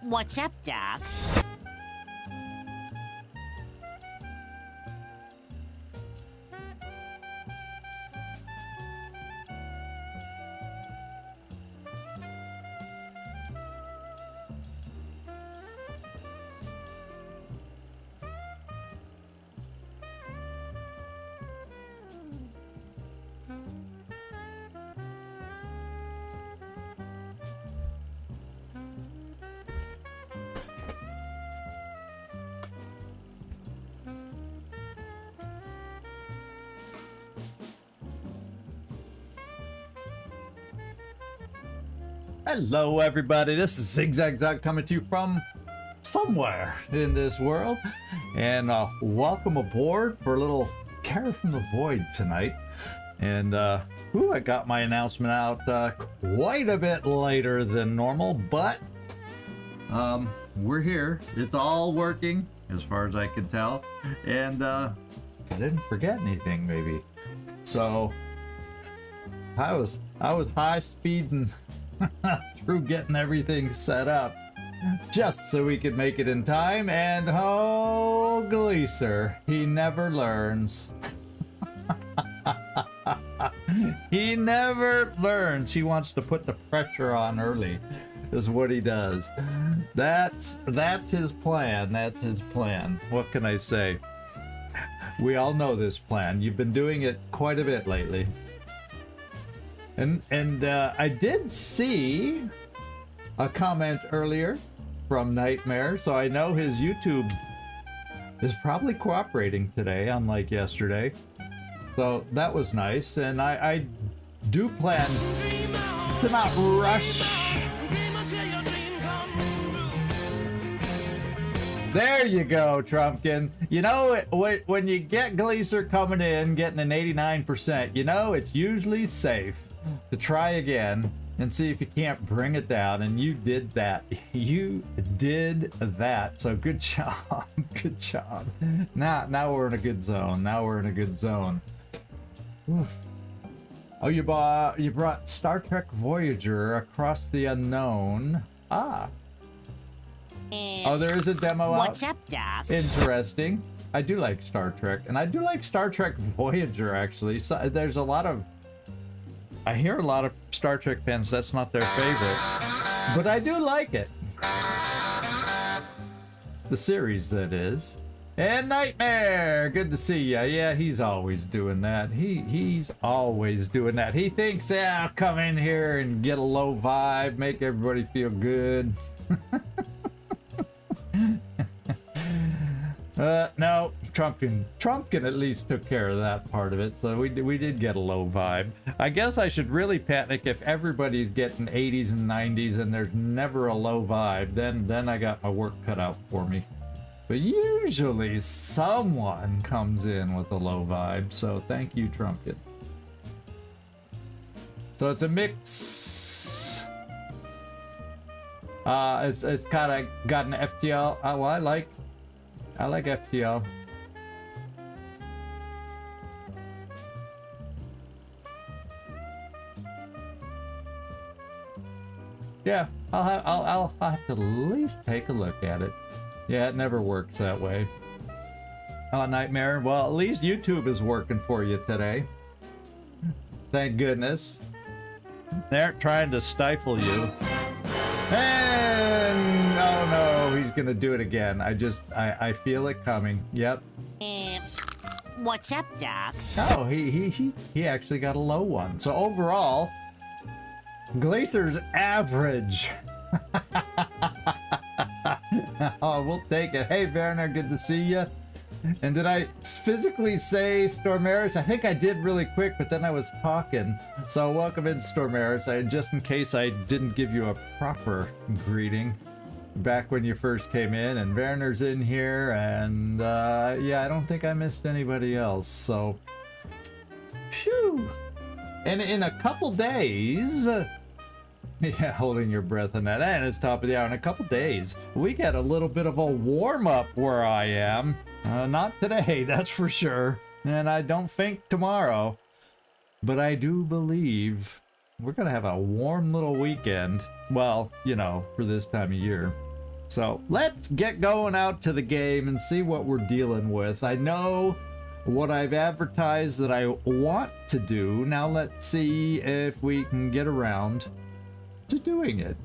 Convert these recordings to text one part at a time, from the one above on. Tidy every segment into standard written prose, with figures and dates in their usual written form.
What's up, Doc? Hello everybody, this is ZigZagZog coming to you from somewhere in this world, and welcome aboard for a little Terror from the Void tonight. And I got my announcement out quite a bit later than normal, but we're here. It's all working as far as I can tell, and I didn't forget anything maybe. So I was high speeding through getting everything set up just so we could make it in time, and oh, Gleaser, he never learns. He never learns. He wants to put the pressure on early is what he does. That's his plan. That's his plan. What can I say? We all know this plan. You've been doing it quite a bit lately. And I did see a comment earlier from Nightmare, so I know his YouTube is probably cooperating today, unlike yesterday. So that was nice, and I do plan to not rush. There you go, Trumpkin. You know, when you get Gleaser coming in, getting an 89%, you know, it's usually safe to try again and see if you can't bring it down, and you did that. You did that. So good job. Good job. Now we're in a good zone. Now we're in a good zone. Oof. Oh, you brought Star Trek Voyager Across the Unknown. Ah. Oh, there is a demo out. What's up, Doc? Interesting. I do like Star Trek, and I do like Star Trek Voyager actually. So there's a lot of, I hear a lot of Star Trek fans, that's not their favorite, but I do like it. The series, that is. And Nightmare, good to see ya. Yeah, he's always doing that. He's always doing that. He thinks, yeah, I'll come in here and get a low vibe, make everybody feel good. No, Trumpkin at least took care of that part of it, so we did get a low vibe. I guess I should really panic if everybody's getting 80s and 90s and there's never a low vibe. Then I got my work cut out for me. But usually someone comes in with a low vibe, so thank you, Trumpkin. So it's a mix. It's kind of got an FTL. Well, I like FTL. Yeah, I'll have to at least take a look at it. Yeah, it never works that way. Oh, Nightmare. Well, at least YouTube is working for you today. Thank goodness. They're trying to stifle you. And oh no, he's gonna do it again. I feel it coming. Yep. What's up, Doc? Oh, he actually got a low one. So overall, Glacer's average. Oh, we'll take it. Hey, Werner, good to see you. And did I physically say Stormaris? I think I did really quick, but then I was talking. So welcome in, Stormaris. Just in case I didn't give you a proper greeting back when you first came in. And Werner's in here, and yeah, I don't think I missed anybody else. So, phew. And in a couple days, yeah, holding your breath on that, and it's top of the hour. In a couple days, we get a little bit of a warm-up where I am. Not today, that's for sure. And I don't think tomorrow. But I do believe we're gonna have a warm little weekend. Well, you know, for this time of year. So let's get going out to the game and see what we're dealing with. I know what I've advertised that I want to do. Now let's see if we can get around to doing it.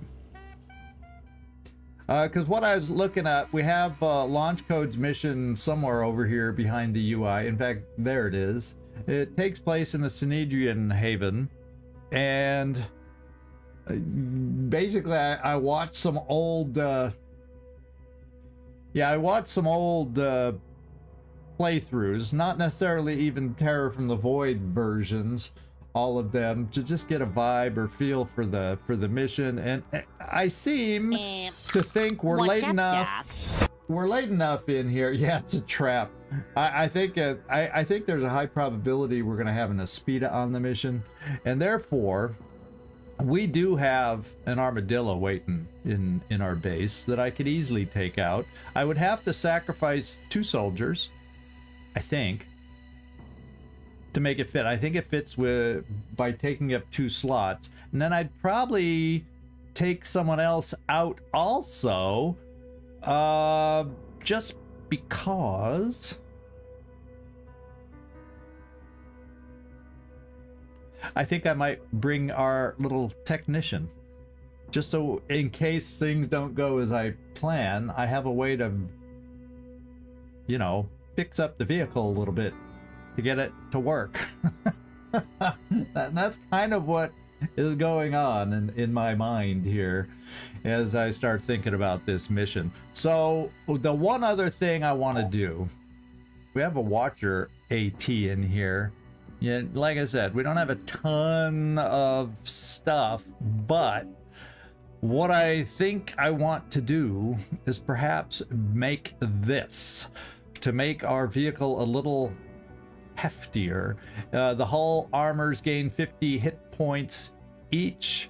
Because what I was looking at, we have Launch Code's mission somewhere over here behind the UI. In fact, there it is. It takes place in the Synedrian Haven. And basically, I watched some old... I watched some old playthroughs, not necessarily even Terror from the Void versions, all of them, to just get a vibe or feel for the mission. And I seem to think we're late enough. We're late enough in here. Yeah, it's a trap. I think there's a high probability we're going to have an Aspida on the mission, and therefore we do have an Armadillo waiting in our base that I could easily take out. I would have to sacrifice 2 soldiers, I think, to make it fit. I think it fits by taking up 2 slots, and then I'd probably take someone else out also, just because I think I might bring our little technician, just so in case things don't go as I plan, I have a way to, you know, fix up the vehicle a little bit to get it to work. That's kind of what is going on in my mind here as I start thinking about this mission. So the one other thing I want to do, we have a Watcher AT in here. Yeah, like I said, we don't have a ton of stuff, but what I think I want to do is perhaps make this to make our vehicle a little heftier. The hull armors gain 50 hit points each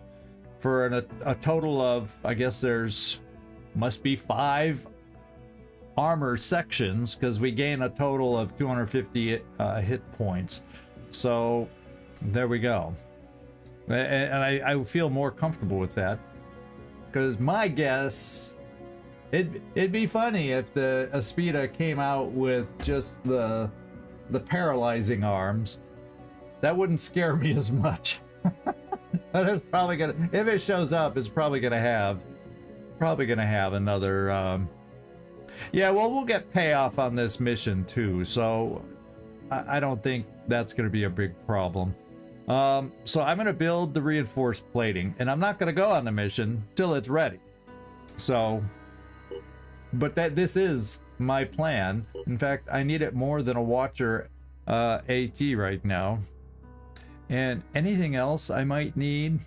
for a total of, I guess there's must be 5 armor sections, because we gain a total of 250 hit points. So there we go. And I feel more comfortable with that, because my guess, it'd be funny if the Aspida came out with just the paralyzing arms. That wouldn't scare me as much. But it's probably gonna, if it shows up, it's probably gonna have another yeah, well, we'll get payoff on this mission too, so I don't think that's gonna be a big problem. So I'm gonna build the reinforced plating, and I'm not gonna go on the mission till it's ready. So, but this is my plan. In fact, I need it more than a Watcher AT right now. And anything else I might need?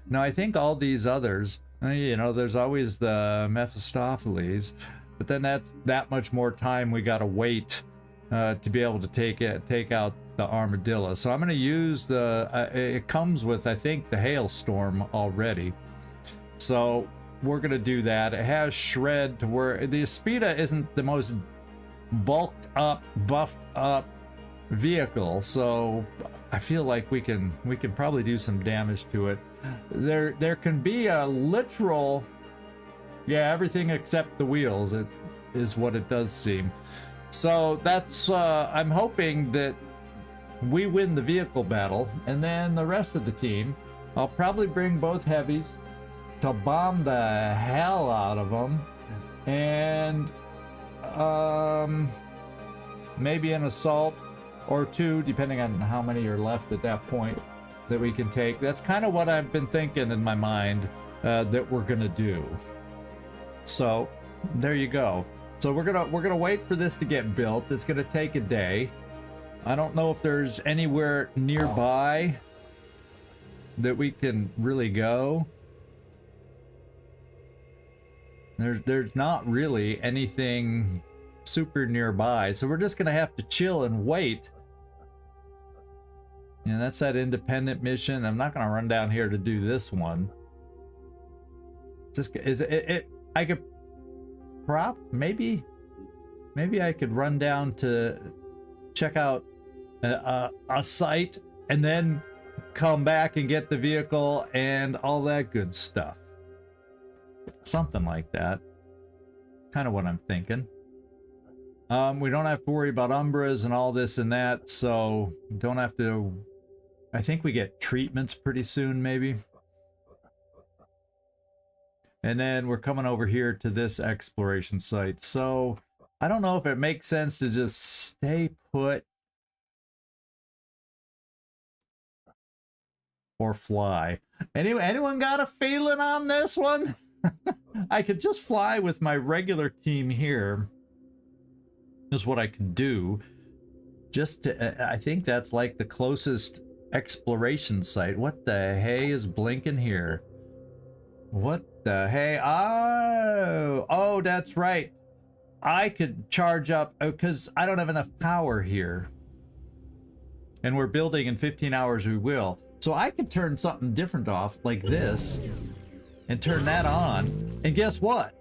Now, I think all these others, you know, there's always the Mephistopheles, but then that's that much more time we gotta wait to be able to take out the Armadillo. So I'm going to use the it comes with, I think, the Hailstorm already, so we're going to do that. It has shred to where the Aspida isn't the most bulked up, buffed up vehicle, so I feel like we can probably do some damage to it. There can be a literal, yeah, everything except the wheels, it is what it does seem. So that's I'm hoping that we win the vehicle battle, and then the rest of the team, I'll probably bring both heavies to bomb the hell out of them, and maybe an assault or 2, depending on how many are left at that point that we can take. That's kind of what I've been thinking in my mind that we're gonna do. So there you go. So we're gonna wait for this to get built. It's gonna take a day. I don't know if there's anywhere nearby that we can really go. There's not really anything super nearby, so we're just gonna have to chill and wait. And that's that independent mission. I'm not gonna run down here to do this one. Just is it I could maybe I could run down to check out a site and then come back and get the vehicle and all that good stuff. Something like that. Kind of what I'm thinking. We don't have to worry about Umbras and all this and that, so don't have to... I think we get treatments pretty soon, maybe. And then we're coming over here to this exploration site. So I don't know if it makes sense to just stay put or fly. Anyway, anyone got a feeling on this one? I could just fly with my regular team here. Is what I can do. Just to, I think that's like the closest exploration site. What the hey is blinking here? What the hey? Oh, that's right. I could charge up because I don't have enough power here. And we're building in 15 hours we will. So I could turn something different off like this and turn that on. And guess what?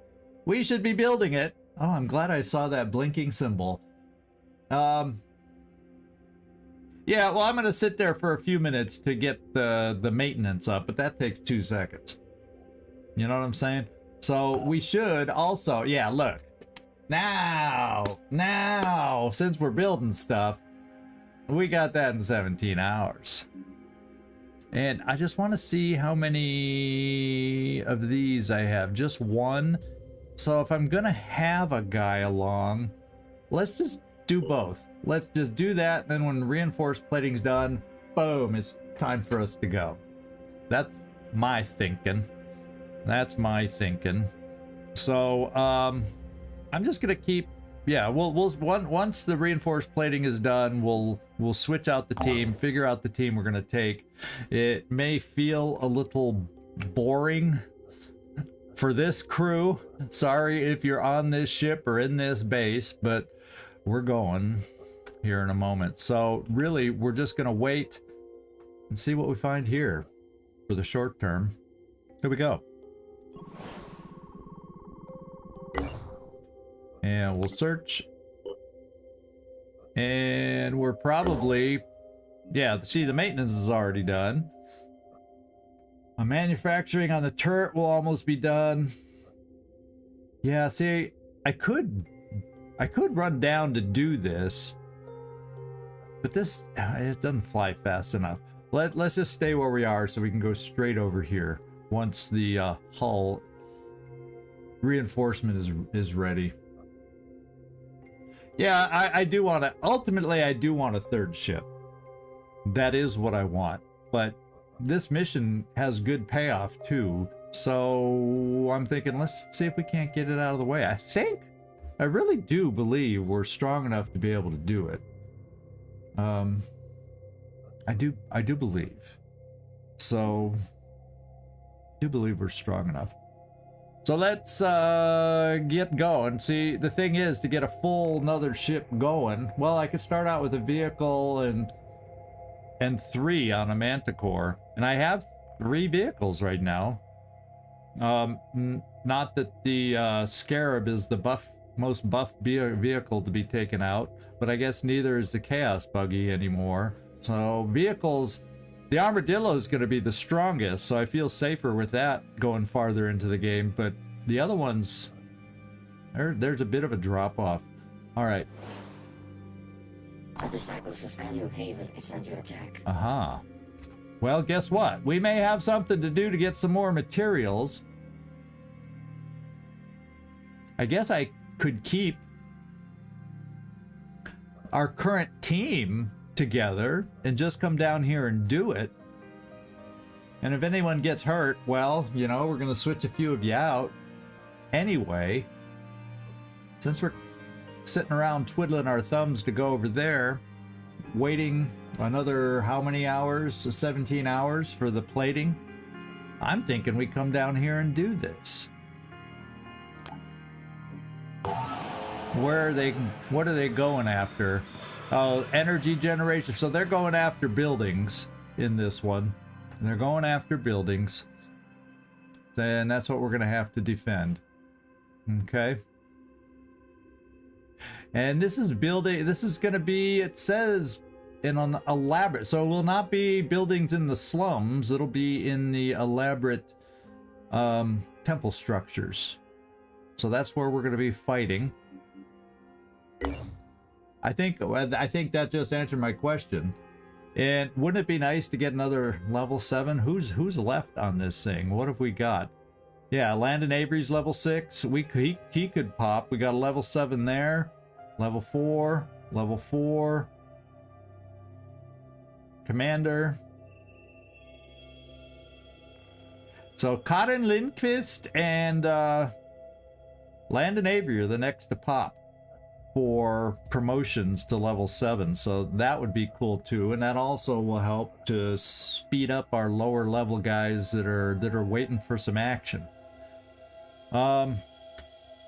We should be building it. Oh, I'm glad I saw that blinking symbol. Yeah, well, I'm going to sit there for a few minutes to get the maintenance up, but that takes 2 seconds. You know what I'm saying? So we should also, yeah, look. Now, since we're building stuff, we got that in 17 hours. And I just want to see how many of these I have. Just one. So if I'm gonna have a guy along, let's just do both. Let's just do that, and then when reinforced plating's done, boom, it's time for us to go. That's my thinking. That's my thinking. So I'm just gonna keep, yeah, once the reinforced plating is done, we'll switch out the team, figure out the team we're gonna take. It may feel a little boring for this crew. Sorry if you're on this ship or in this base, but we're going here in a moment. So really, we're just gonna wait and see what we find here for the short term. Here we go. And we'll search. And we're probably, yeah, see, the maintenance is already done. Manufacturing on the turret will almost be done. Yeah, see, I could run down to do this, but this, it doesn't fly fast enough. Let's just stay where we are so we can go straight over here once the hull reinforcement is ready. Yeah, I do want to, ultimately I do want a third ship. That is what I want, but this mission has good payoff too, so I'm thinking let's see if we can't get it out of the way. I really do believe we're strong enough to be able to do it. I do believe. So I do believe we're strong enough. So let's get going. See, the thing is, to get a full another ship going, well, I could start out with a vehicle and 3 on a Manticore, and I have 3 vehicles right now. Not that the Scarab is the most buff vehicle to be taken out, but I guess neither is the Chaos Buggy anymore. So vehicles, the Armadillo is going to be the strongest, so I feel safer with that going farther into the game, but the other ones, there's a bit of a drop off. All right. The disciples of 𝐜𝐜𝐬𝐬 is under attack. Aha. Well, guess what? We may have something to do to get some more materials. I guess I could keep our current team together and just come down here and do it. And if anyone gets hurt, well, you know, we're going to switch a few of you out anyway. Since we're sitting around twiddling our thumbs to go over there, waiting another how many hours? 17 hours for the plating. I'm thinking we come down here and do this. Where are they? What are they going after? Oh, energy generation. So they're going after buildings in this one. They're going after buildings. And that's what we're going to have to defend. Okay. And this is building, this is going to be, it says in an elaborate, so it will not be buildings in the slums, it'll be in the elaborate temple structures. So that's where we're going to be fighting. I think that just answered my question. And wouldn't it be nice to get another level 7? Who's left on this thing? What have we got? Yeah, Landon Avery's level 6. He could pop. We got a level 7 there. Level 4. Level 4. Commander. So Karin Lindqvist and Landon Avery are the next to pop for promotions to level 7. So that would be cool too. And that also will help to speed up our lower level guys that are waiting for some action. And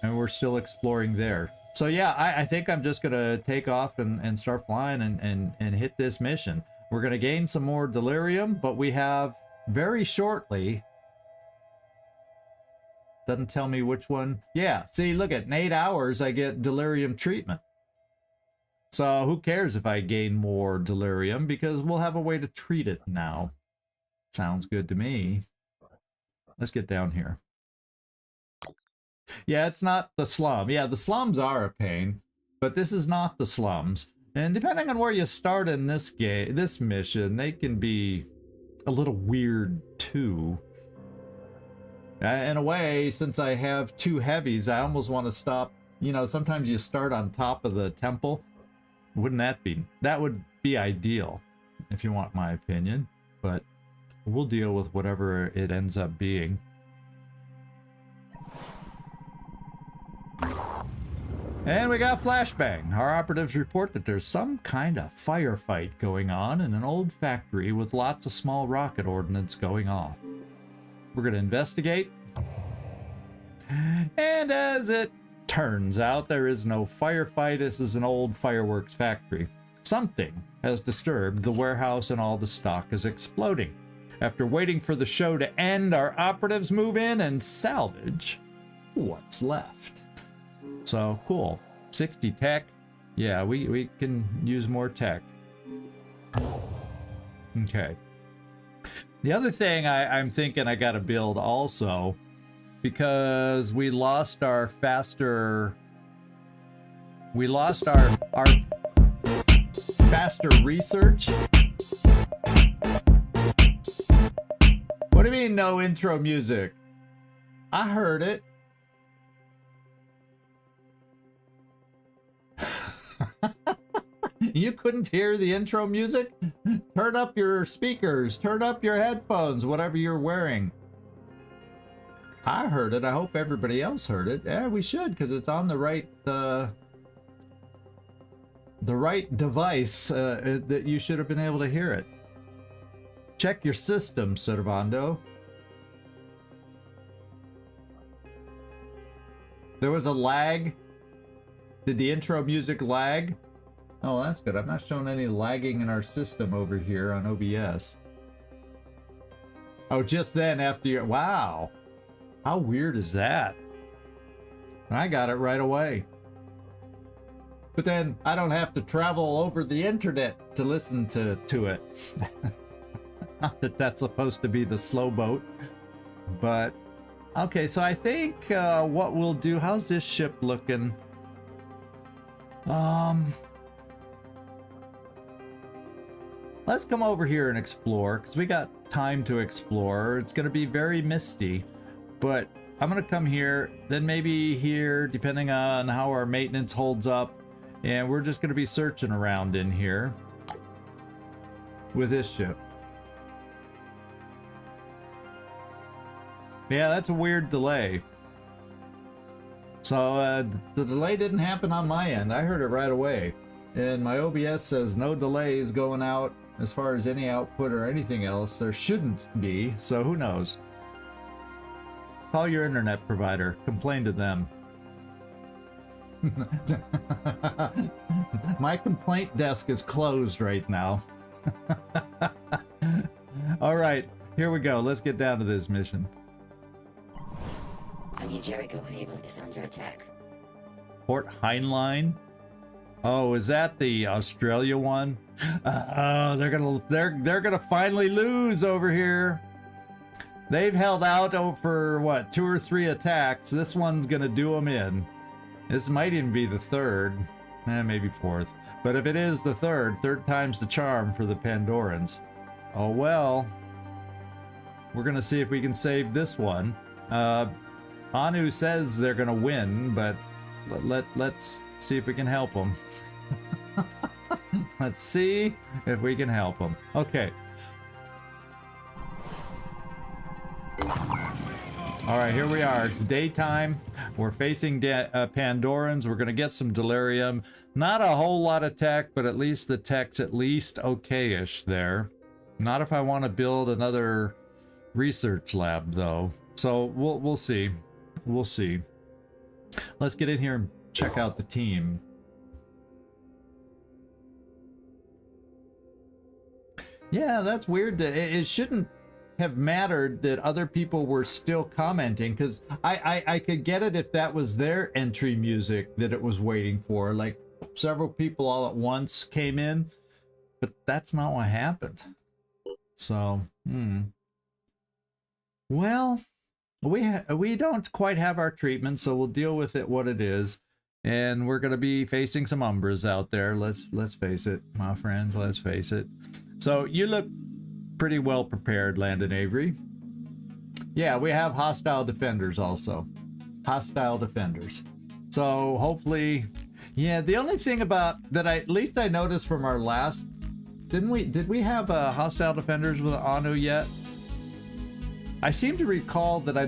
we're still exploring there. So yeah, I think I'm just gonna take off and start flying and hit this mission. We're gonna gain some more delirium, but we have very shortly, doesn't tell me which one. Yeah, see, look at in 8 hours I get delirium treatment. So who cares if I gain more delirium, because we'll have a way to treat it now. Sounds good to me. Let's get down here. Yeah, it's not the slum. Yeah, the slums are a pain, but this is not the slums. And depending on where you start in this game, this mission, they can be a little weird too. In a way, since I have 2 heavies, I almost want to stop. You know, sometimes you start on top of the temple. Wouldn't that be? That would be ideal, if you want my opinion. But we'll deal with whatever it ends up being. And we got flashbang. Our operatives report that there's some kind of firefight going on in an old factory with lots of small rocket ordnance going off. We're going to investigate. And as it turns out, there is no firefight. This is an old fireworks factory. Something has disturbed the warehouse and all the stock is exploding. After waiting for the show to end, our operatives move in and salvage what's left. So cool. 60 tech. Yeah, we can use more tech. Okay. The other thing I'm thinking I gotta build also, because we lost our faster research. What do you mean no intro music? I heard it. You couldn't hear the intro music? Turn up your speakers, turn up your headphones, whatever you're wearing. I heard it. I hope everybody else heard it. Yeah, we should, because it's on the right device that you should have been able to hear it. Check your system, Servando. There was a lag. Did the intro music lag? Oh, that's good. I'm not showing any lagging in our system over here on OBS. Oh, just then after you... Wow. How weird is that? I got it right away. But then I don't have to travel over the internet to listen to it. Not that that's supposed to be the slow boat. But, okay, so I think what we'll do... How's this ship looking? Let's come over here and explore, because we got time to explore. It's going to be very misty, but I'm going to come here, then maybe here, depending on how our maintenance holds up, and we're just going to be searching around in here with this ship. Yeah, that's a weird delay. So the delay didn't happen on my end. I heard it right away. And my OBS says no delays going out as far as any output or anything else. There shouldn't be, so who knows? Call your internet provider. Complain to them. My complaint desk is closed right now. All right, here we go. Let's get down to this mission. The new Jericho Haven is under attack. Port Heinlein? Oh, is that the Australia one? They're gonna finally lose over here. They've held out for what, 2 or 3 attacks. This one's gonna do them in. This might even be the third, maybe fourth. But if it is the third time's the charm for the Pandorans. Oh well. We're gonna see if we can save this one. Anu says they're gonna win, but let's see if we can help them. Let's see if we can help them. Okay. All right, here we are. It's daytime. We're facing Pandorans. We're going to get some delirium. Not a whole lot of tech, but at least the tech's at least okay-ish there. Not if I want to build another research lab, though. So we'll see. We'll see. Let's get in here and check out the team. Yeah, that's weird. That it shouldn't have mattered that other people were still commenting, because I could get it if that was their entry music that it was waiting for. Like several people all at once came in, but that's not what happened. So, well, we don't quite have our treatment, so we'll deal with it what it is. And we're gonna be facing some Umbras out there. Let's face it, my friends. Let's face it. So you look pretty well prepared, Landon Avery. Yeah, we have hostile defenders also. Hostile defenders. So hopefully, yeah, the only thing about that at least I noticed from our last, did we have hostile defenders with Anu yet? I seem to recall that I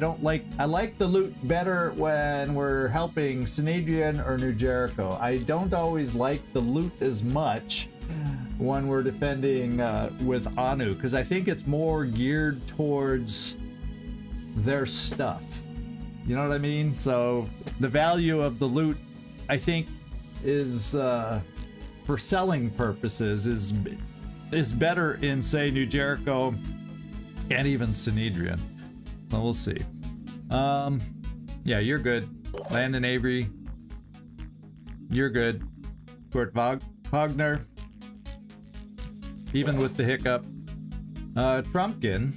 like the loot better when we're helping Synedrian or New Jericho. I don't always like the loot as much when we're defending with Anu, because I think it's more geared towards their stuff. You know what I mean? So the value of the loot, I think, is for selling purposes is better in, say, New Jericho and even Synedrian. So we'll see. Yeah, you're good. Landon Avery, you're good. Kurt Wagner, even with the hiccup. Trumpkin.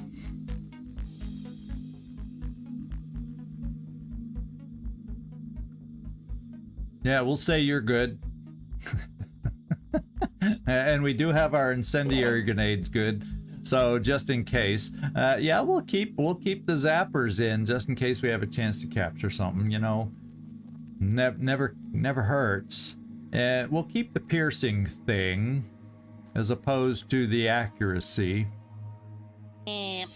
Yeah, we'll say you're good. And we do have our incendiary grenades good. So just in case. Yeah, we'll keep the zappers in just in case we have a chance to capture something, you know. Never hurts. And we'll keep the piercing thing as opposed to the accuracy. What's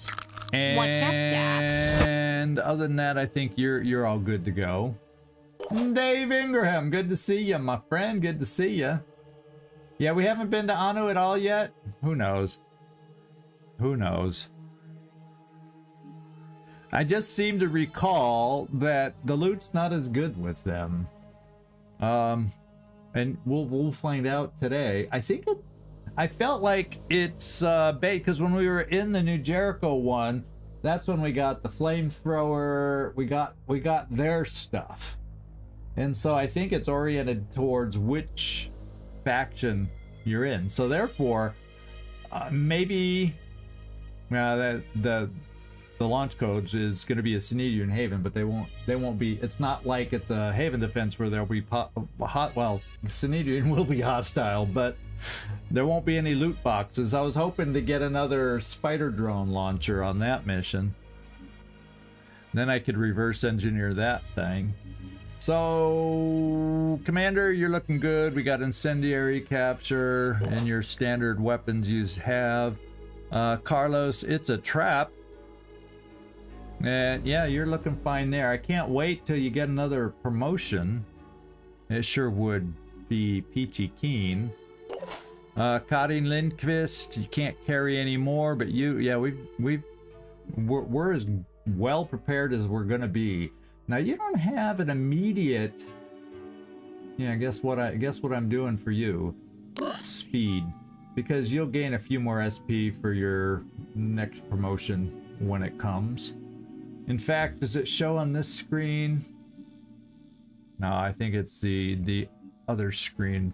up, Doc? And other than that, I think you're all good to go. Dave Ingraham, good to see you, my friend. Good to see you. Yeah, we haven't been to Anu at all yet. Who knows? Who knows? I just seem to recall that the loot's not as good with them. And we'll find out today. I felt like it's bait, because when we were in the New Jericho one, that's when we got the flamethrower. We got their stuff, and so I think it's oriented towards which faction you're in. So therefore, maybe the launch code is going to be a Synedrian Haven, but they won't be. It's not like it's a Haven defense where there'll be well, Synedrian will be hostile, but there won't be any loot boxes. I was hoping to get another spider drone launcher on that mission. Then I could reverse engineer that thing. So, Commander, you're looking good. We got incendiary capture and your standard weapons you have. Carlos, it's a trap. And yeah, you're looking fine there. I can't wait till you get another promotion. It sure would be peachy keen. Karin Lindqvist, you can't carry anymore, but we're as well prepared as we're gonna be. Now you don't have an immediate. Yeah, guess what I'm doing for you? Speed, because you'll gain a few more SP for your next promotion when it comes. In fact, does it show on this screen? No, I think it's the other screen.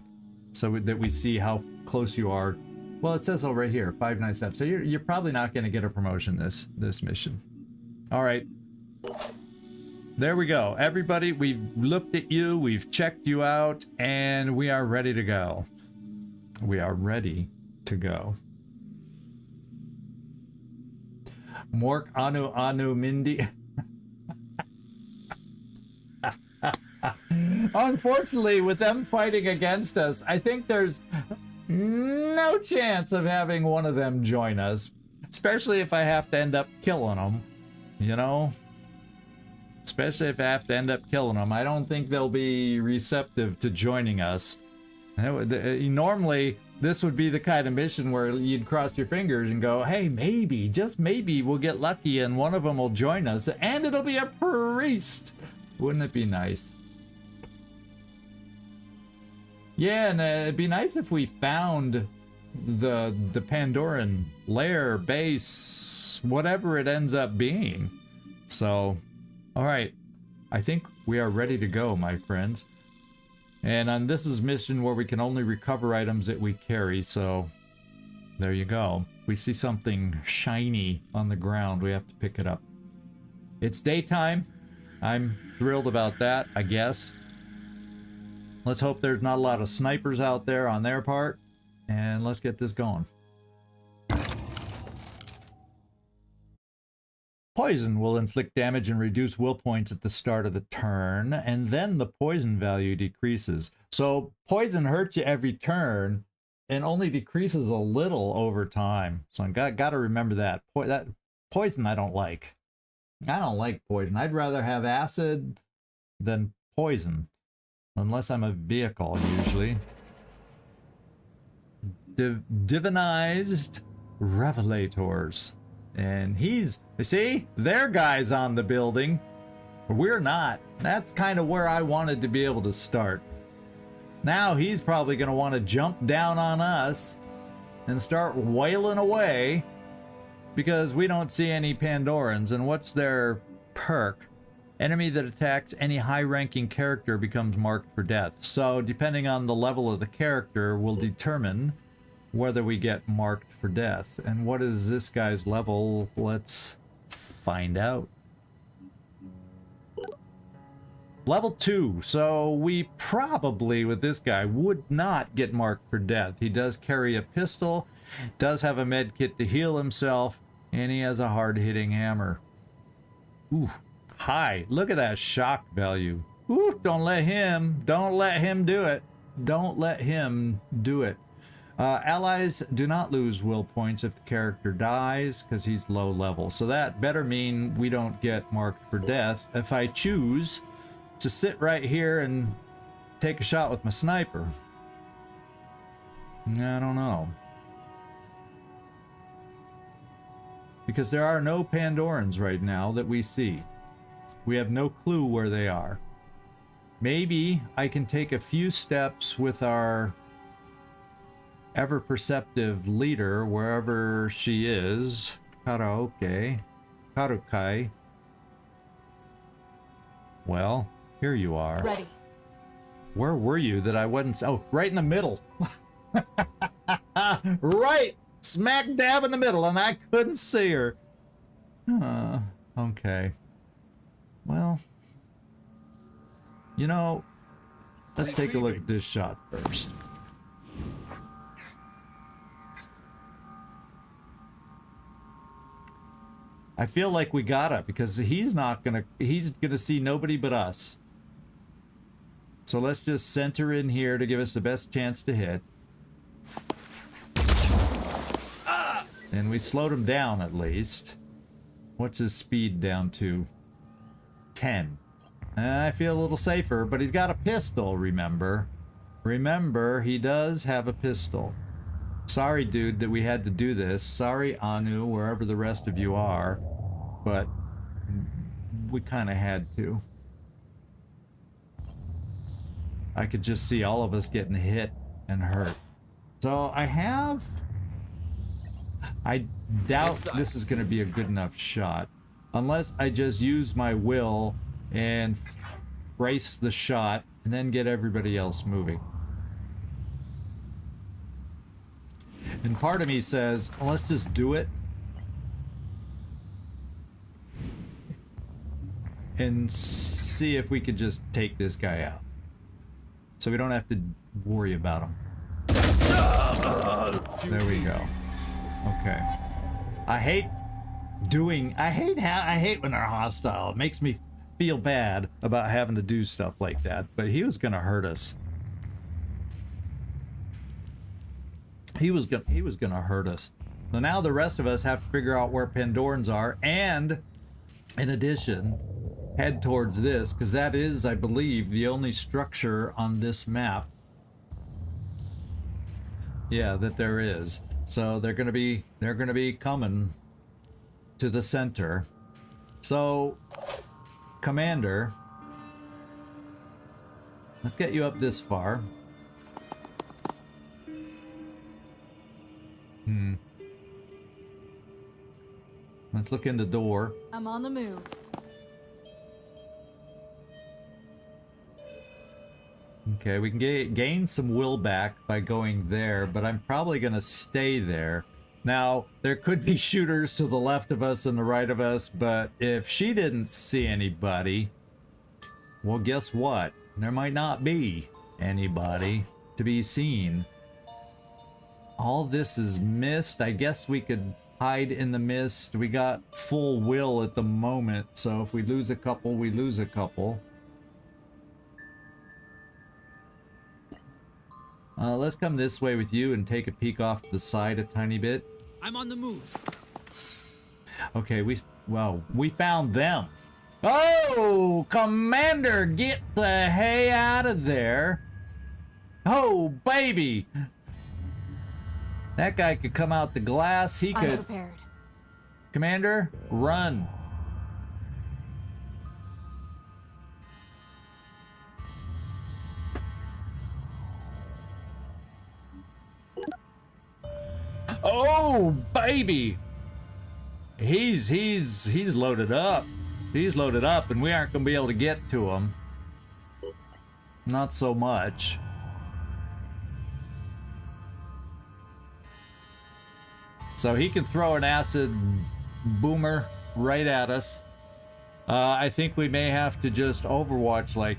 so that we see how close you are. Well, it says so right here, 597. So you're probably not going to get a promotion this mission. All right. There we go. Everybody, we've looked at you, we've checked you out, and we are ready to go. We are ready to go. Mork Anu Mindy. Unfortunately, with them fighting against us, I think there's no chance of having one of them join us. Especially if I have to end up killing them, you know? Especially if I have to end up killing them. I don't think they'll be receptive to joining us. Normally, this would be the kind of mission where you'd cross your fingers and go, hey, maybe, just maybe we'll get lucky and one of them will join us, and it'll be a priest. Wouldn't it be nice? Yeah, and it'd be nice if we found the Pandoran lair, base, whatever it ends up being. So, all right, I think we are ready to go, my friends. And on this is mission where we can only recover items that we carry, so there you go. If we see something shiny on the ground, we have to pick it up. It's daytime. I'm thrilled about that, I guess. Let's hope there's not a lot of snipers out there on their part, and let's get this going. Poison will inflict damage and reduce will points at the start of the turn, and then the poison value decreases. So poison hurts you every turn and only decreases a little over time. So I got to remember that. Poison I don't like. I don't like poison. I'd rather have acid than poison. Unless I'm a vehicle, usually. Divinized Revelators. And he's, you see, their guy's on the building. We're not. That's kind of where I wanted to be able to start. Now he's probably going to want to jump down on us and start wailing away because we don't see any Pandorans. And what's their perk? Enemy that attacks any high-ranking character becomes marked for death. So depending on the level of the character will determine whether we get marked for death. And what is this guy's level? Let's find out. Level 2. So we probably, with this guy, would not get marked for death. He does carry a pistol, does have a med kit to heal himself, and he has a hard-hitting hammer. Ooh. High. Look at that shock value. Ooh, don't let him do it. Don't let him do it. Allies do not lose will points if the character dies because he's low level. So that better mean we don't get marked for death if I choose to sit right here and take a shot with my sniper. I don't know. Because there are no Pandorans right now that we see. We have no clue where they are. Maybe I can take a few steps with our ever-perceptive leader, wherever she is. 𝐜𝐴𝐬𝐬. Well, here you are. Ready. Where were you that I wasn't... Oh, right in the middle. Right! Smack dab in the middle, and I couldn't see her. Okay. Well, you know, let's take a look at this shot first. I feel like we gotta, because he's gonna see nobody but us. So let's just center in here to give us the best chance to hit. And we slowed him down at least. What's his speed down to? 10. I feel a little safer, but he's got a pistol, remember. Remember, he does have a pistol. Sorry, dude, that we had to do this. Sorry, Anu, wherever the rest of you are. But we kind of had to. I could just see all of us getting hit and hurt. So I doubt this is going to be a good enough shot. Unless I just use my will and brace the shot and then get everybody else moving. And part of me says, well, let's just do it. And see if we could just take this guy out. So we don't have to worry about him. There we go. Okay. I hate when they're hostile. It makes me feel bad about having to do stuff like that. But he was gonna hurt us. He was gonna hurt us. So now the rest of us have to figure out where Pandorans are, and in addition, head towards this, because that is, I believe, the only structure on this map. Yeah, that there is. So they're gonna be coming to the center. So, Commander, let's get you up this far. Let's look in the door. I'm on the move. Okay, we can gain some will back by going there, but I'm probably going to stay there. Now, there could be shooters to the left of us and the right of us, but if she didn't see anybody, well, guess what? There might not be anybody to be seen. All this is mist. I guess we could hide in the mist. We got full will at the moment, so if we lose a couple, we lose a couple. Let's come this way with you and take a peek off to the side a tiny bit. I'm on the move. Okay, we found them. Oh, Commander, get the hay out of there. Oh, baby. That guy could come out the glass. He could. I'm prepared. Commander, run. Oh, baby. He's loaded up. He's loaded up, and we aren't going to be able to get to him. Not so much. So he can throw an acid boomer right at us. I think we may have to just overwatch like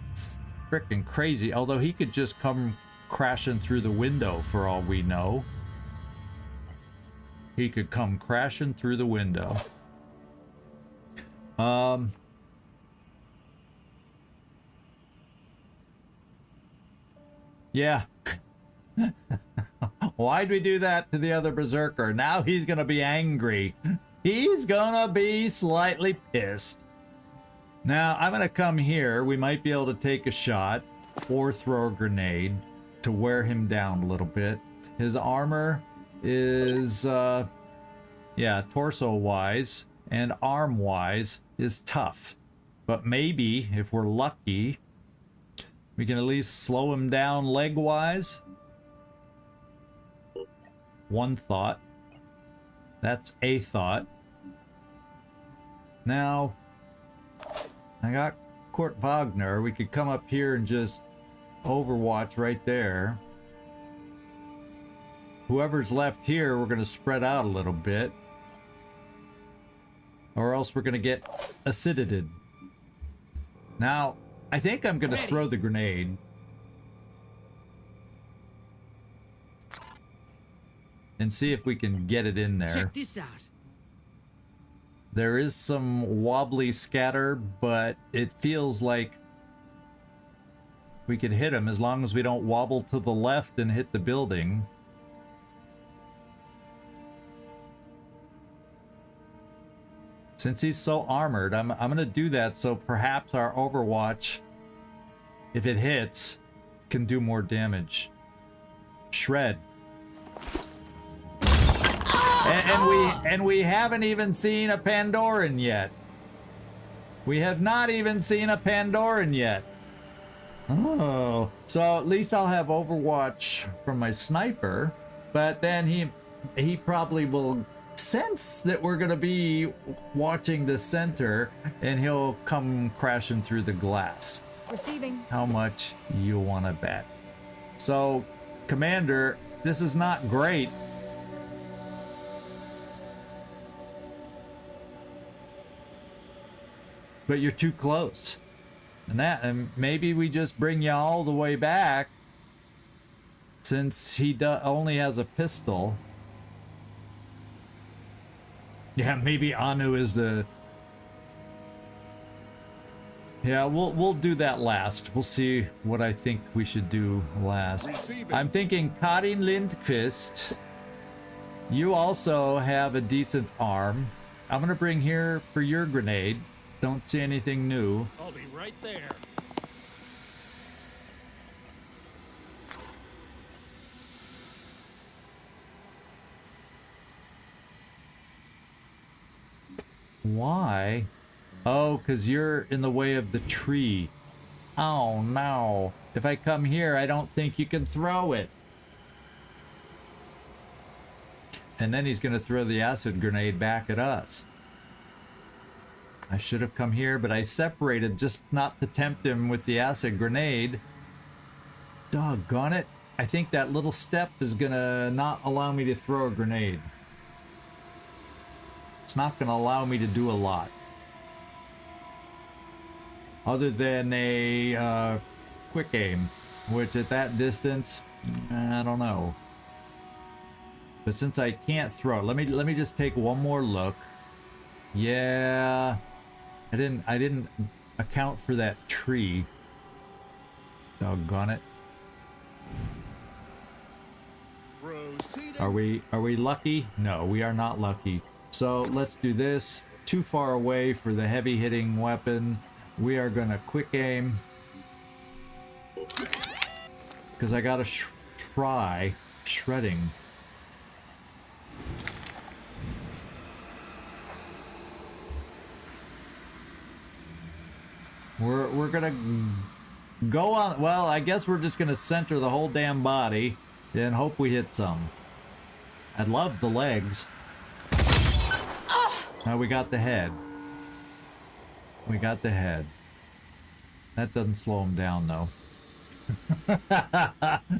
freaking crazy. Although he could just come crashing through the window for all we know. He could come crashing through the window. Yeah. Why'd we do that to the other berserker? Now he's gonna be angry. He's gonna be slightly pissed. Now I'm gonna come here. We might be able to take a shot or throw a grenade to wear him down a little bit. His armor is yeah, torso wise and arm wise is tough, but maybe if we're lucky we can at least slow him down leg wise. One thought. That's a thought. Now I got Kurt Wagner. We could come up here and just overwatch right there. Whoever's left here, we're going to spread out a little bit. Or else we're going to get acided. Now, I think I'm going to throw the grenade. And see if we can get it in there. Check this out. There is some wobbly scatter, but it feels like we could hit him as long as we don't wobble to the left and hit the building. Since he's so armored, I'm gonna do that so perhaps our Overwatch, if it hits, can do more damage. Shred. And we haven't even seen a Pandoran yet. We have not even seen a Pandoran yet. Oh, so at least I'll have Overwatch from my sniper, but then he probably will sense that we're gonna be watching the center and he'll come crashing through the glass. Receiving. How much you want to bet? So, Commander, this is not great. but you're too close. And maybe we just bring you all the way back, since he only has a pistol. Yeah, maybe Anu is the... Yeah, we'll do that last. We'll see what I think we should do last. I'm thinking Karin Lindqvist. You also have a decent arm. I'm gonna bring here for your grenade. Don't see anything new. I'll be right there. Why? Oh, because you're in the way of the tree. Oh, no. If I come here, I don't think you can throw it. And then he's going to throw the acid grenade back at us. I should have come here, but I separated just not to tempt him with the acid grenade. Doggone it. I think that little step is going to not allow me to throw a grenade. It's not going to allow me to do a lot. Other than a quick aim, which at that distance, I don't know. But since I can't throw, let me just take one more look. Yeah, I didn't account for that tree. Doggone it. Are we lucky? No, we are not lucky. So let's do this. Too far away for the heavy hitting weapon. We are gonna quick aim, because I gotta try shredding. We're gonna go on. Well, I guess we're just gonna center the whole damn body and hope we hit some. I'd love the legs. Now we got the head. We got the head. That doesn't slow him down, though.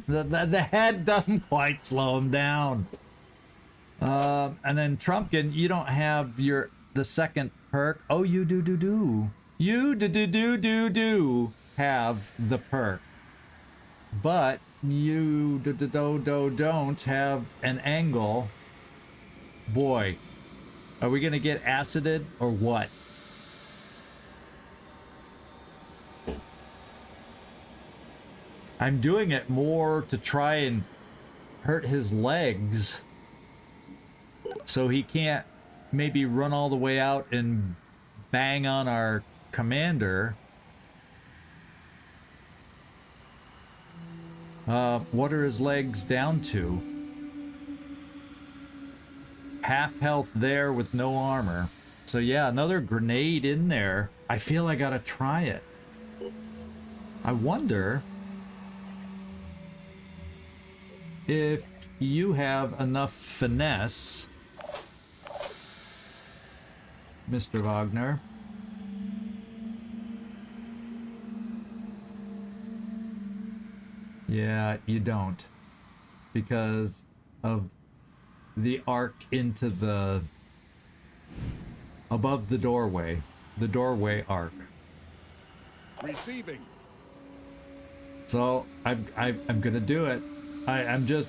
the head doesn't quite slow him down. And then Trumpkin, you don't have the second perk. Oh, you do. You do have the perk. But you don't have an angle. Boy, are we gonna get acided or what? I'm doing it more to try and hurt his legs so he can't maybe run all the way out and bang on our commander. What are his legs down to? Half health there with no armor. So yeah, another grenade in there. I feel I gotta try it. I wonder if you have enough finesse, Mr. Wagner. Yeah, you don't, because of the arc into the above the doorway arc. Receiving. So I'm gonna do it.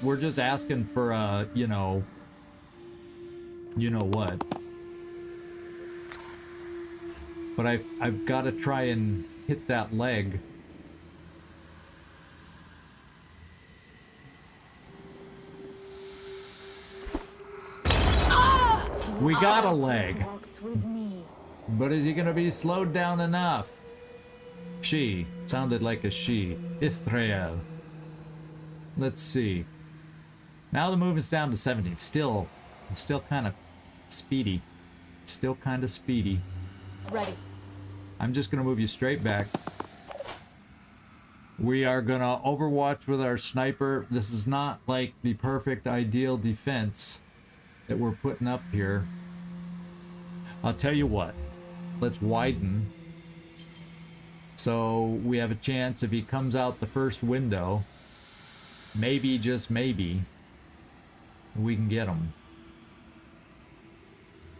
We're just asking for you know what. But I've got to try and hit that leg. We got a leg. But is he gonna be slowed down enough? She sounded like a she. Israel. Let's see. Now the movement's down to 17. Still kind of speedy. Still kind of speedy. Ready. I'm just gonna move you straight back. We are gonna overwatch with our sniper. This is not like the perfect ideal defense that we're putting up here. I'll tell you what. Let's widen. So we have a chance if he comes out the first window. Maybe, just maybe, we can get him.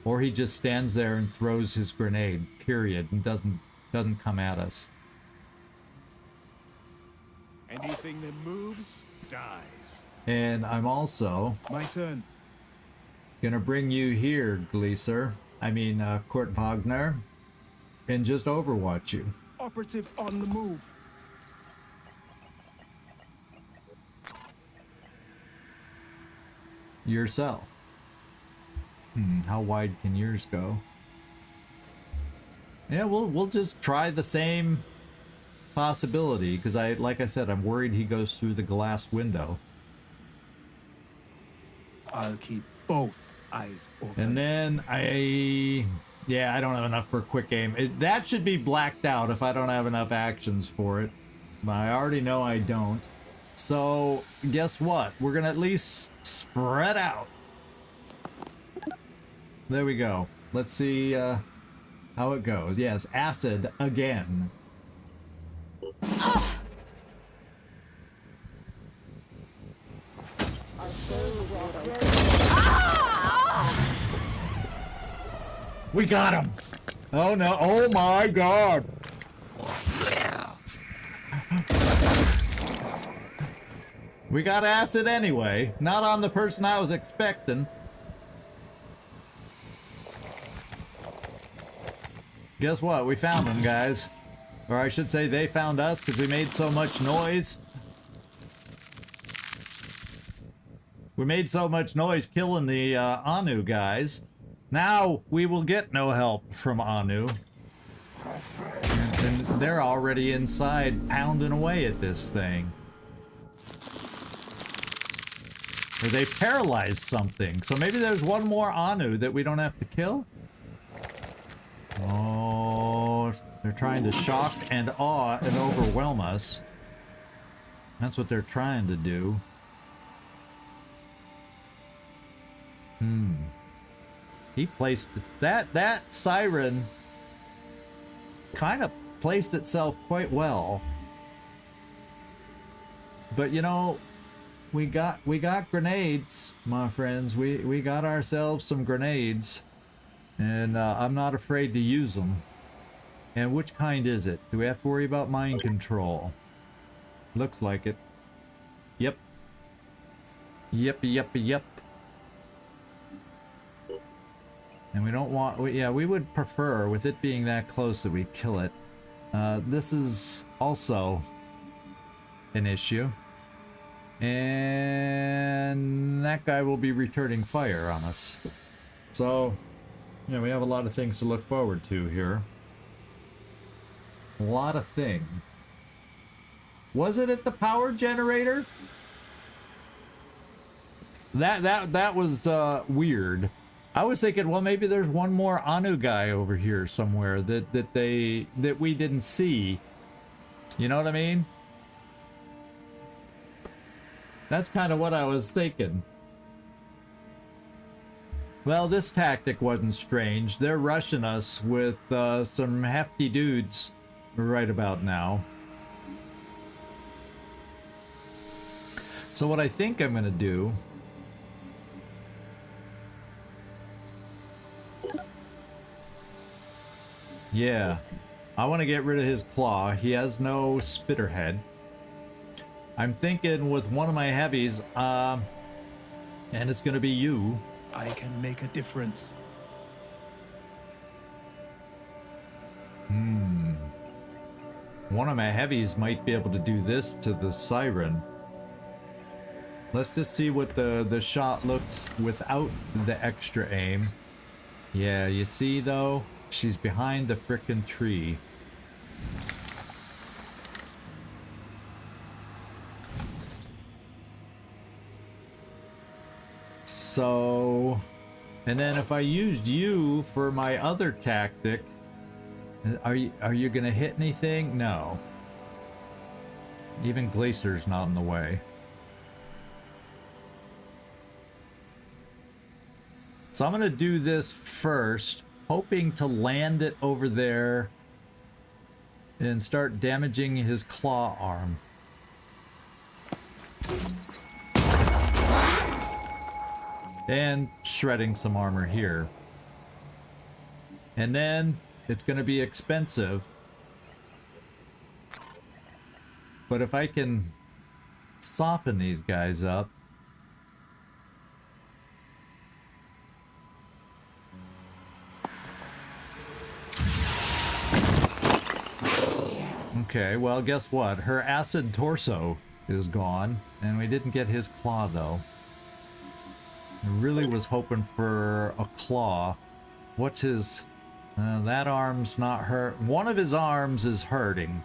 Or he just stands there and throws his grenade, period, and doesn't come at us. Anything that moves dies. And I'm also My turn. gonna bring you here, Kurt Wagner, and just overwatch you. Operative on the move. Yourself. How wide can yours go? Yeah, we'll just try the same possibility, because like I said, I'm worried he goes through the glass window. I'll keep both eyes open. And then I don't have enough for quick aim. That should be blacked out if I don't have enough actions for it. But I already know I don't. So guess what? We're gonna at least spread out. There we go. Let's see how it goes. Yes, acid again. We got him. Oh no. Oh my god. We got acid anyway. Not on the person I was expecting. Guess what? We found them, guys. Or I should say they found us because we made so much noise. We made so much noise killing the Anu guys. Now we will get no help from Anu. And they're already inside pounding away at this thing. Or they paralyzed something. So maybe there's one more Anu that we don't have to kill? Oh, they're trying to shock and awe and overwhelm us. That's what they're trying to do. He placed that siren kind of placed itself quite well. But you know, we got grenades, my friends. We got ourselves some grenades. And I'm not afraid to use them. And which kind is it? Do we have to worry about mind control? Looks like it. Yep. Yep. And we don't want... we would prefer, with it being that close, that we kill it. This is also an issue. And that guy will be returning fire on us. So... yeah, we have a lot of things to look forward to here. A lot of things. Was it at the power generator? That was weird. I was thinking, well, maybe there's one more Anu guy over here somewhere that we didn't see. You know what I mean? That's kind of what I was thinking. Well, this tactic wasn't strange. They're rushing us with some hefty dudes right about now. So what I think I'm gonna do... yeah, I want to get rid of his claw. He has no spitter head. I'm thinking with one of my heavies, and it's gonna be you. I can make a difference. One of my heavies might be able to do this to the siren. Let's just see what the shot looks without the extra aim. Yeah, you see though? She's behind the frickin' tree. So, and then if I used you for my other tactic, are you gonna hit anything? No. Even Glacier's not in the way. So I'm gonna do this first, hoping to land it over there and start damaging his claw arm. And shredding some armor here. And then it's going to be expensive. But if I can soften these guys up. Okay, well, guess what? Her acid torso is gone, and we didn't get his claw, though. I really was hoping for a claw. What's his... that arm's not hurt. One of his arms is hurting.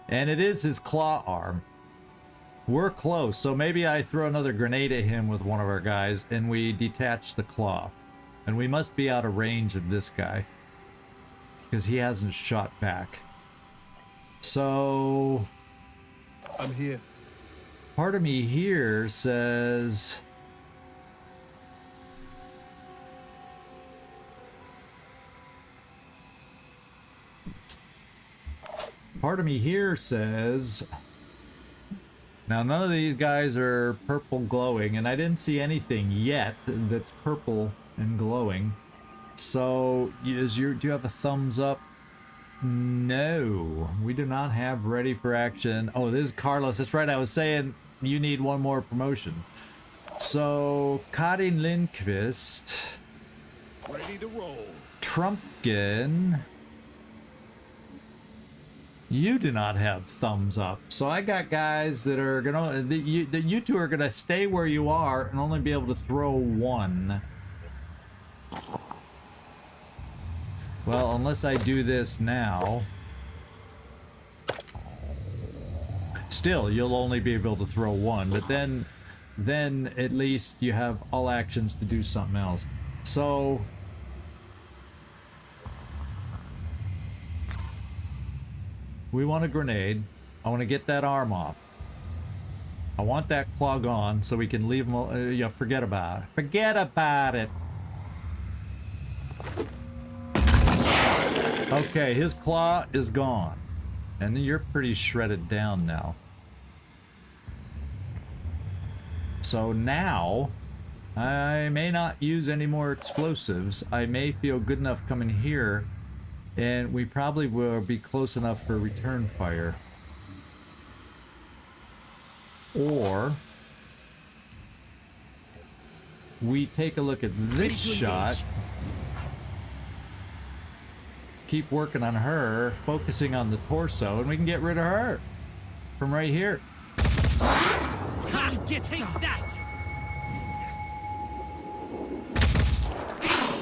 And it is his claw arm. We're close, so maybe I throw another grenade at him with one of our guys, and we detach the claw. And we must be out of range of this guy, because he hasn't shot back. So... I'm here. Part of me here says... Part of me here says... Now, none of these guys are purple glowing, and I didn't see anything yet that's purple and glowing. So, do you have a thumbs up? No, we do not have ready for action. Oh, this is Carlos. That's right. I was saying you need one more promotion. So, Karin Lindqvist. Ready to roll. Trumpkin. You do not have thumbs up. So I got guys that are gonna... You two are gonna stay where you are and only be able to throw one. Well, unless I do this now. Still, you'll only be able to throw one, but then at least you have all actions to do something else. So... we want a grenade. I want to get that arm off. I want that claw gone so we can leave him... yeah, forget about it. Forget about it! Okay, his claw is gone. And you're pretty shredded down now. So now, I may not use any more explosives. I may feel good enough coming here, and we probably will be close enough for return fire. Or we take a look at this shot. Keep working on her, focusing on the torso, and we can get rid of her from right here. Get that!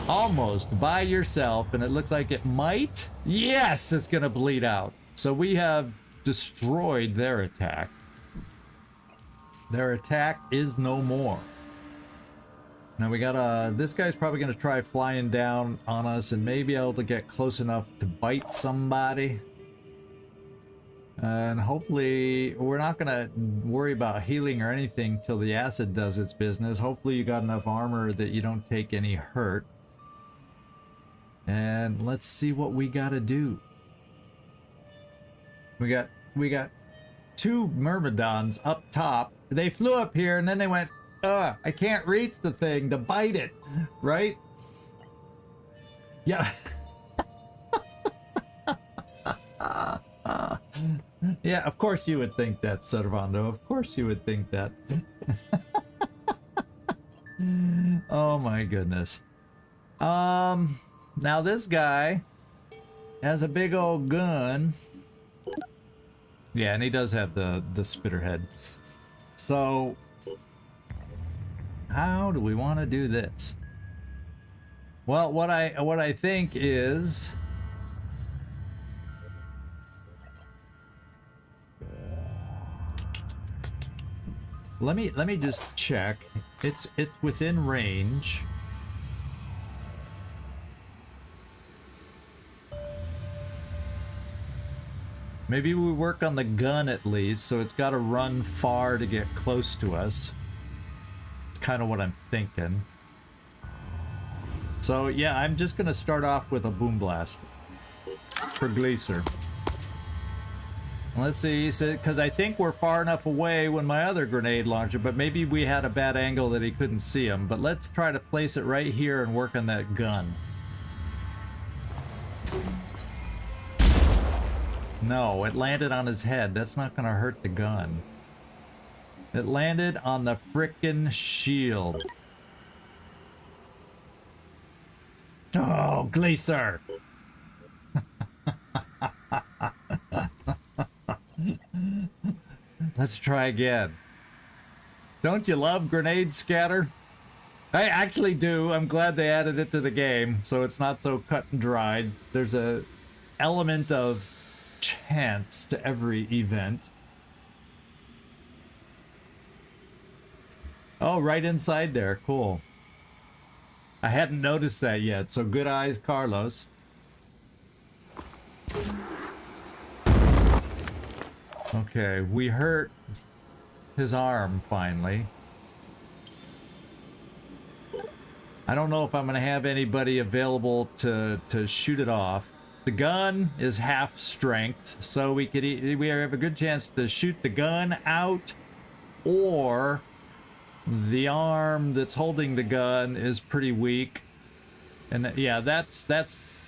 Almost by yourself, and it looks like it might. Yes, it's gonna bleed out. So we have destroyed their attack. Their attack is no more. Now we got this guy's probably gonna try flying down on us and maybe able to get close enough to bite somebody. And hopefully we're not gonna worry about healing or anything till the acid does its business. Hopefully you got enough armor that you don't take any hurt. And let's see what we gotta do. We got two myrmidons up top. They flew up here and then they went, I can't reach the thing to bite it, right? Yeah. Yeah, of course you would think that, Servando. Of course you would think that. Oh my goodness. Now this guy has a big old gun. Yeah, and he does have the spitter head. So how do we want to do this? Well, what I think is let me just check. It's within range. Maybe we work on the gun at least, so it's got to run far to get close to us. It's kind of what I'm thinking. So yeah, I'm just gonna start off with a boom blast for Glacier. Let's see, because I think we're far enough away when my other grenade launcher, but maybe we had a bad angle that he couldn't see him. But let's try to place it right here and work on that gun. No, it landed on his head. That's not going to hurt the gun. It landed on the frickin' shield. Oh, Glacier! Let's try again. Don't you love grenade scatter? I actually do. I'm glad they added it to the game, so it's not so cut and dried. There's a element of chance to every event. Oh, right inside there. Cool. I hadn't noticed that yet, so good eyes, Carlos. Okay, we hurt his arm finally. I don't know if I'm going to have anybody available to shoot it off. The gun is half strength, so we have a good chance to shoot the gun out, or the arm that's holding the gun is pretty weak. And yeah, that's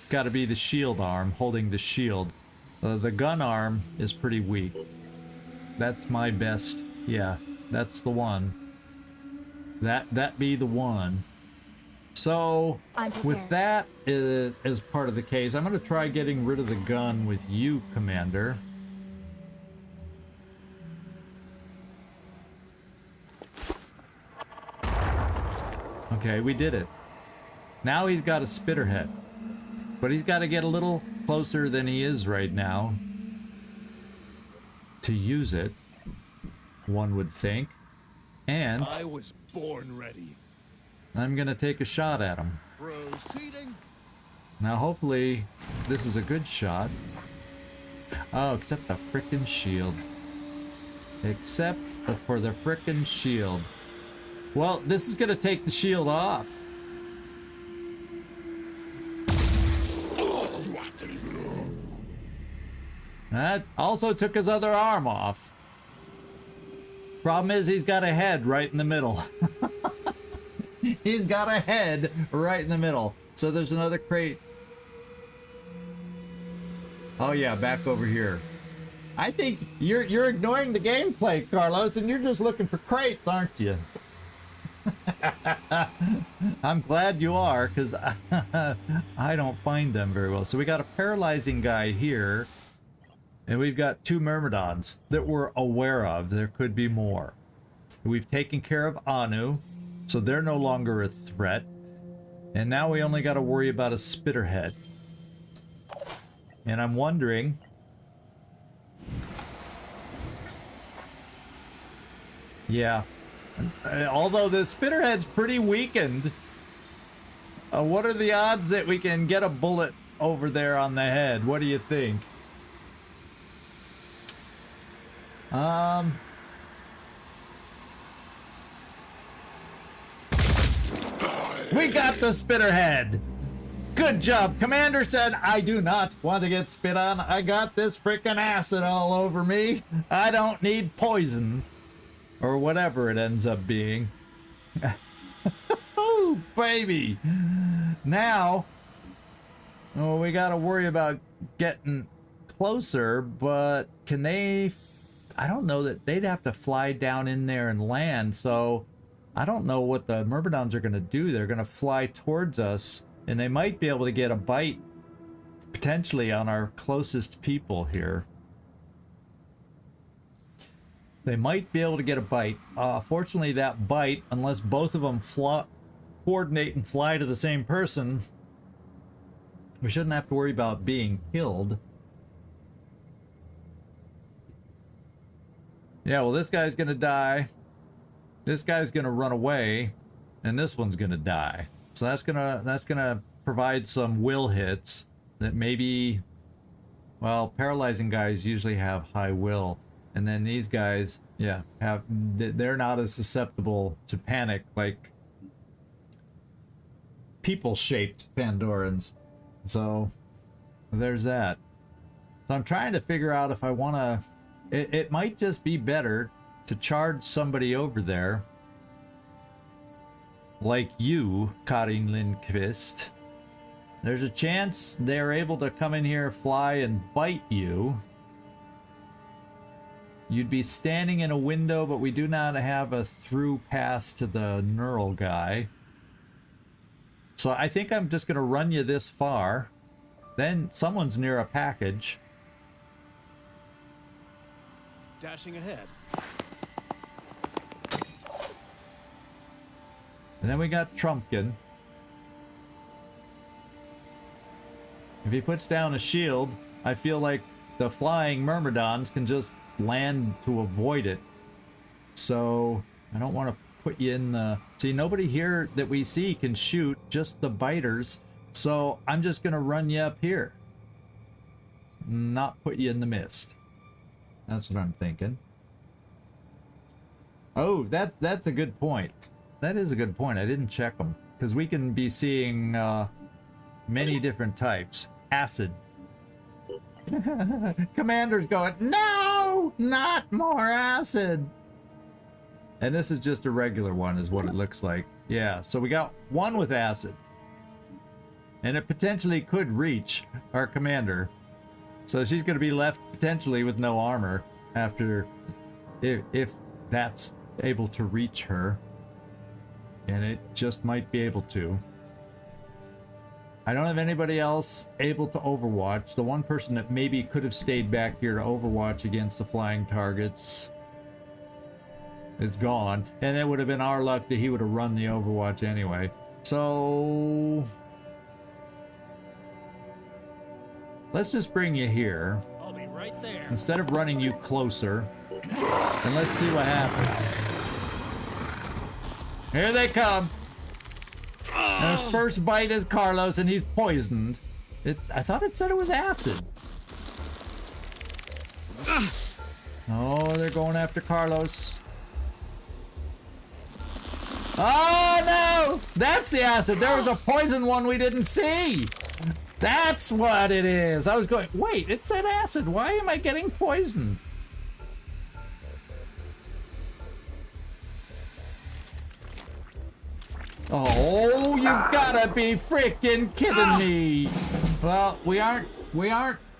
got to be the shield arm holding the shield. The gun arm is pretty weak. That's my best. Yeah, that's the one. That be the one. So with that as part of the case, I'm going to try getting rid of the gun with you, Commander. Okay, we did it. Now he's got a spitter head, but he's got to get a little closer than he is right now to use it, one would think. And I was born ready. I'm gonna take a shot at him. Proceeding. Now hopefully this is a good shot. Oh, except the frickin' shield. Except for the frickin' shield. Well, this is gonna take the shield off. That also took his other arm off. Problem is, he's got a head right in the middle. He's got a head right in the middle. So there's another crate. Oh yeah, back over here. I think you're ignoring the gameplay, Carlos, and you're just looking for crates, aren't you? I'm glad you are, because I don't find them very well. So we got a paralyzing guy here. And we've got 2 Myrmidons that we're aware of. There could be more. We've taken care of Anu, so they're no longer a threat. And now we only got to worry about a Spitterhead. And I'm wondering... Yeah. Although the Spitterhead's pretty weakened, what are the odds that we can get a bullet over there on the head? What do you think? We got the Spitterhead. Good job. Commander said, I do not want to get spit on. I got this freaking acid all over me. I don't need poison. Or whatever it ends up being. Oh, baby. Now, oh, we got to worry about getting closer, but can they... I don't know that they'd have to fly down in there and land, so I don't know what the Myrmidons are going to do. They're going to fly towards us, and they might be able to get a bite, potentially, on our closest people here. They might be able to get a bite. Fortunately, that bite, unless both of them coordinate and fly to the same person, we shouldn't have to worry about being killed. Yeah, well, this guy's gonna die. This guy's gonna run away, and this one's gonna die. So that's gonna provide some will hits that maybe, well, paralyzing guys usually have high will, and then these guys, yeah, they're not as susceptible to panic like people-shaped Pandorans. So there's that. So I'm trying to figure out if I want to it might just be better to charge somebody over there like you, 𝐜𝐡𝐤𝐬𝐬. There's a chance they're able to come in here, fly, and bite you. You'd be standing in a window, but we do not have a through pass to the neural guy. So I think I'm just going to run you this far. Then someone's near a package. Dashing ahead. And then we got Trumpkin. If he puts down a shield, I feel like the flying Myrmidons can just land to avoid it. So I don't want to put you in the... See, nobody here that we see can shoot, just the biters. So I'm just going to run you up here. Not put you in the mist. That's what I'm thinking. Oh, that's a good point. That is a good point. I didn't check them. Because we can be seeing many different types. Acid. Commander's going, no! Not more acid! And this is just a regular one, is what it looks like. Yeah, so we got one with acid. And it potentially could reach our commander. So she's going to be left potentially with no armor after... If that's able to reach her. And it just might be able to. I don't have anybody else able to overwatch. The one person that maybe could have stayed back here to overwatch against the flying targets is gone. And it would have been our luck that he would have run the overwatch anyway. So... let's just bring you here. I'll be right there. Instead of running you closer. And let's see what happens. Here they come. And his first bite is Carlos, and he's poisoned. I thought it said it was acid. Oh, they're going after Carlos. Oh, no! That's the acid. There was a poison one we didn't see. That's what it is. I was going, wait, it said acid. Why am I getting poisoned? Oh, you gotta be freaking kidding me. Well, we aren't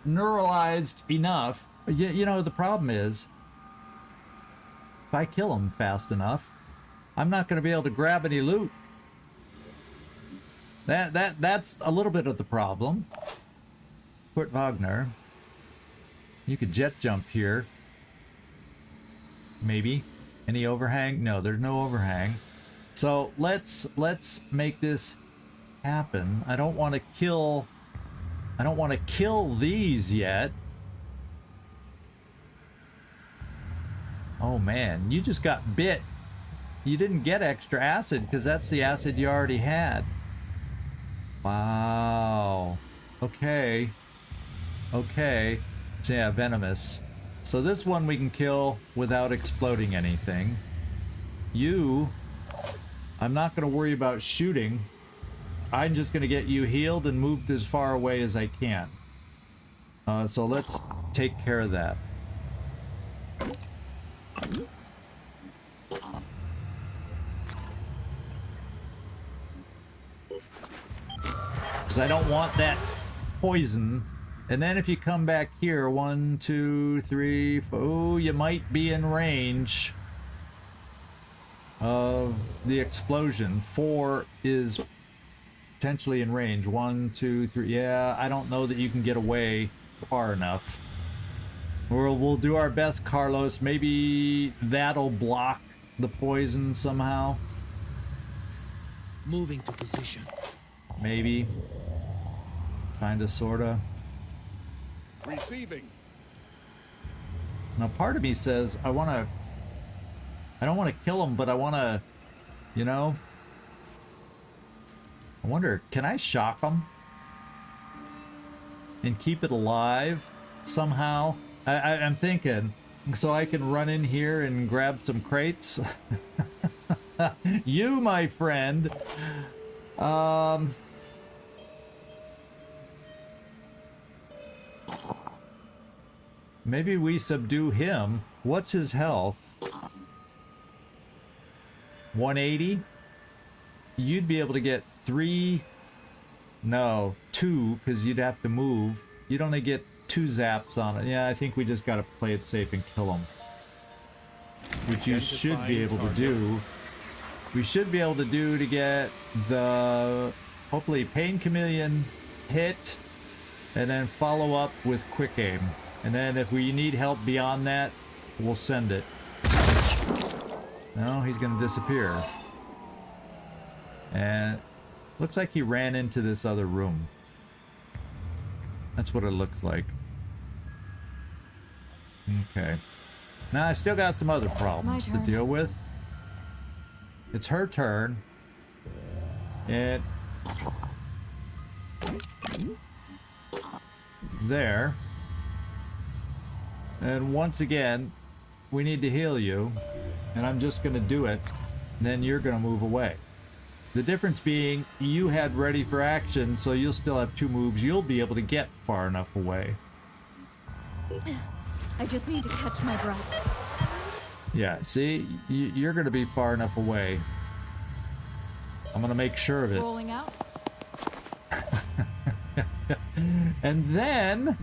neuralized enough. You know, the problem is, if I kill him fast enough, I'm not gonna be able to grab any loot. That's a little bit of the problem. Kurt Wagner. You could jet jump here. Maybe. Any overhang? No, there's no overhang. So let's make this happen. I don't want to kill these yet. Oh man, you just got bit. You didn't get extra acid because that's the acid you already had. Wow. Okay. Okay. So yeah, venomous. So this one we can kill without exploding anything. You... I'm not going to worry about shooting. I'm just going to get you healed and moved as far away as I can. So let's take care of that. Because I don't want that poison. And then if you come back here, 1, 2, 3, 4, oh, you might be in range of the explosion. 4 is potentially in range. 1, 2, 3. Yeah, I don't know that you can get away far enough. We'll do our best, Carlos. Maybe that'll block the poison somehow. Moving to position. Maybe. Kinda, sorta. Receiving. Now part of me says I don't want to kill him, but I want to, you know, I wonder, can I shock him and keep it alive somehow? I'm thinking, so I can run in here and grab some crates. You, my friend. maybe we subdue him. What's his health? 180? You'd be able to get 3... No, 2, because you'd have to move. You'd only get 2 zaps on it. Yeah, I think we just gotta play it safe and kill him. Which you should be able to do. We should be able to do to get the... hopefully Pain Chameleon hit, and then follow up with quick aim. And then if we need help beyond that, we'll send it. No, he's gonna disappear. And looks like he ran into this other room. That's what it looks like. Okay. Now I still got some other problems to deal with. It's her turn. And there. And once again, we need to heal you. And I'm just gonna do it. And then you're gonna move away. The difference being, you had ready for action, so you'll still have 2 moves. You'll be able to get far enough away. I just need to catch my breath. Yeah, see? You're going to be far enough away. I'm going to make sure of it. Rolling out. And then...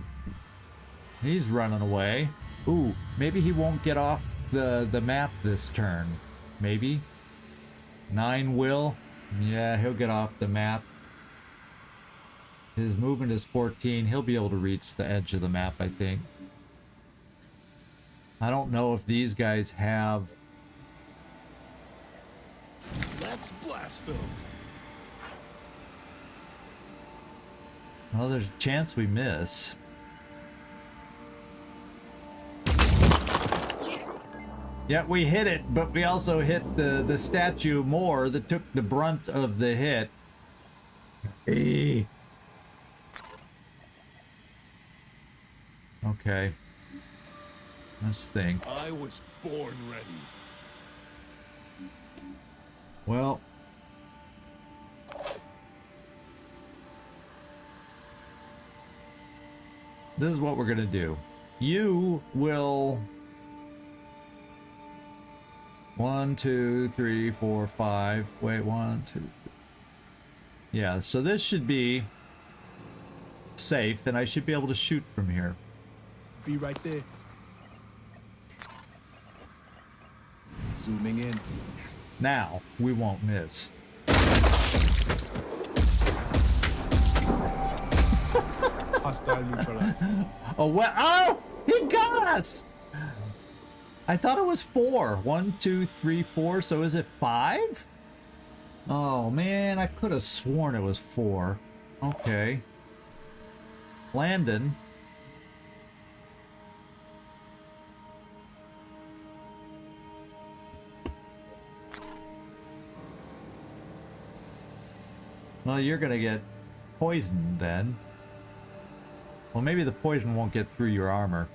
he's running away. Ooh, maybe he won't get off the map this turn. Maybe. 9 will. Yeah, he'll get off the map. His movement is 14. He'll be able to reach the edge of the map, I think. I don't know if these guys have... Let's blast them. well, there's a chance we miss. Yeah, we hit it, but we also hit the statue more that took the brunt of the hit. Hey. Okay. Let's think. I was born ready. Well. This is what we're gonna do. You will... 1, 2, 3, 4, 5. Wait, 1, 2. Yeah, so this should be safe, and I should be able to shoot from here. Be right there. Zooming in. Now, we won't miss. Hostile neutralized. Oh, what? Oh! He got us! I thought it was 4. 1, 2, 3, 4. So is it 5? Oh, man. I could have sworn it was 4. Okay. Landon. Well, you're gonna get poisoned then. Well, maybe the poison won't get through your armor.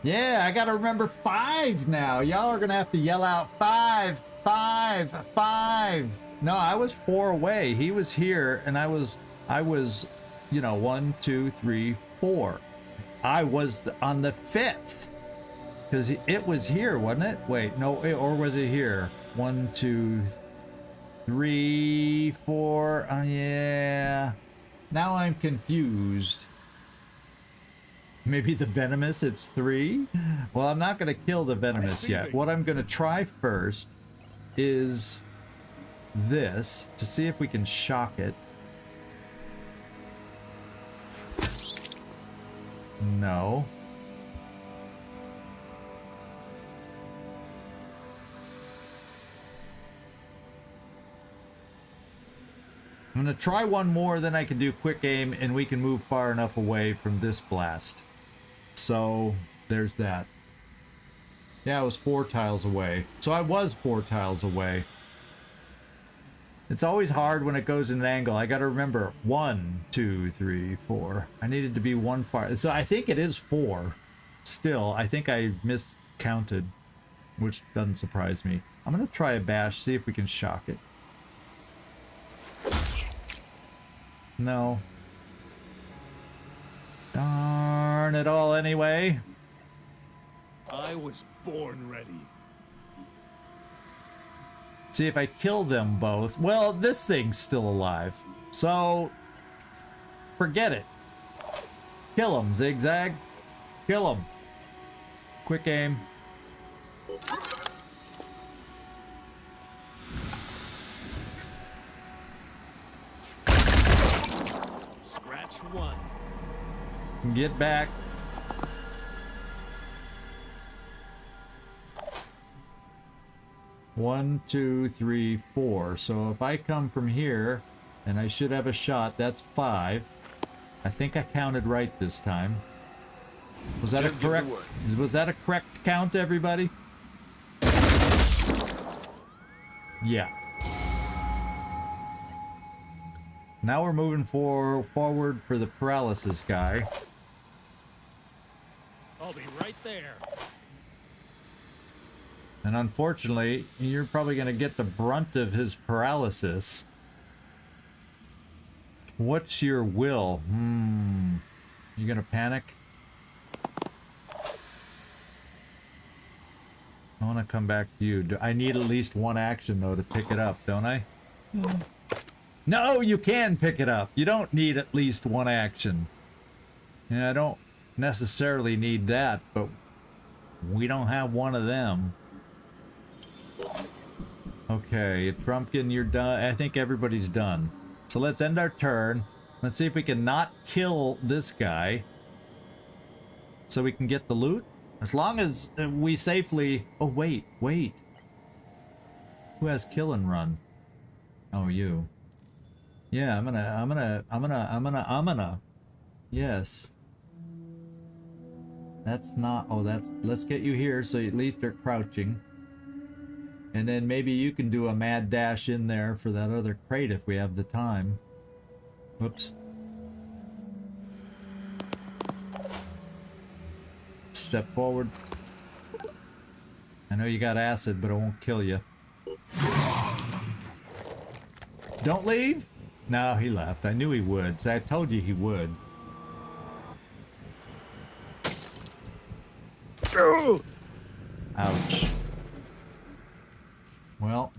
Yeah, I gotta remember 5 now. Y'all are gonna have to yell out 5, 5, 5. No, I was 4 away. He was here, and I was, you know, 1, 2, 3, 4. I was on the 5th. Because it was here, wasn't it? Wait, no, or was it here? 1, 2, 3, 4. Oh, yeah. Now I'm confused. Maybe the venomous, it's 3? Well, I'm not going to kill the venomous yet. What I'm going to try first is this to see if we can shock it. No. I'm going to try one more, then I can do quick aim, and we can move far enough away from this blast. So, there's that. Yeah, I was 4 tiles away. So I was 4 tiles away. It's always hard when it goes in an angle. I got to remember 1, 2, 3, 4. I needed to be 1 far. So I think it is 4. Still, I think I miscounted, which doesn't surprise me. I'm going to try a bash, see if we can shock it. No. Darn darn it all anyway. I was born ready. See, if I kill them both... Well, this thing's still alive. So, forget it. Kill him, ZigZag. Kill him. Quick aim. Scratch one. Get back. One, two, three, four. So if I come from here, and I should have a shot, that's 5. I think I counted right this time. Was that a correct? Was that a correct count, everybody? Yeah. Now we're moving forward for the paralysis guy. I'll be right there. And unfortunately, you're probably going to get the brunt of his paralysis. What's your will? You going to panic? I want to come back to you. I need at least one action, though, to pick it up, don't I? No, you can pick it up. You don't need at least one action. Yeah, I don't necessarily need that, but we don't have one of them. Okay, Trumpkin, you're done. I think everybody's done. So let's end our turn. Let's see if we can not kill this guy, so we can get the loot. As long as we safely... Oh, wait. Who has kill and run? Oh, you. Yeah, I'm gonna. Yes. That's not... Oh, that's... Let's get you here so at least they're crouching. And then maybe you can do a mad dash in there for that other crate if we have the time. Whoops. Step forward. I know you got acid, but it won't kill you. Don't leave? No, he left. I knew he would. So I told you he would. Ouch. Well,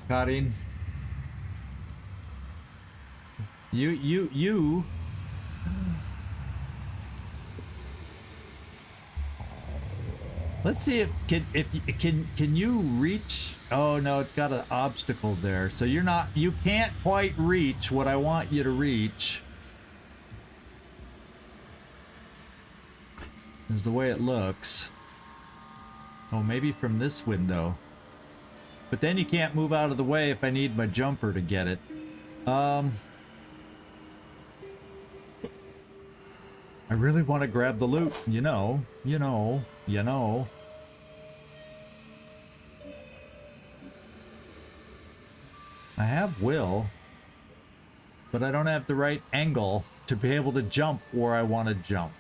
Karin, you. Let's see if can you reach? Oh no, it's got an obstacle there, so you can't quite reach what I want you to reach. Is the way it looks. Oh, maybe from this window. But then you can't move out of the way if I need my jumper to get it. I really want to grab the loot, you know. I have will, but I don't have the right angle to be able to jump where I want to jump.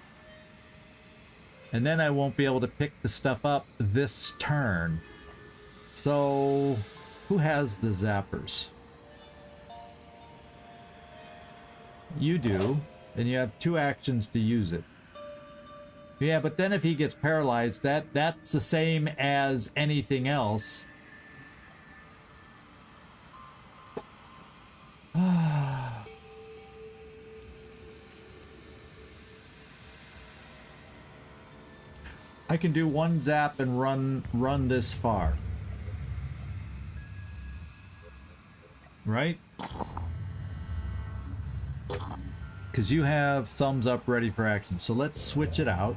And then I won't be able to pick the stuff up this turn. So, who has the zappers? You do, and you have 2 actions to use it. Yeah, but then if he gets paralyzed, that's the same as anything else. I can do 1 zap and run this far. Right? Because you have thumbs up ready for action. So let's switch it out.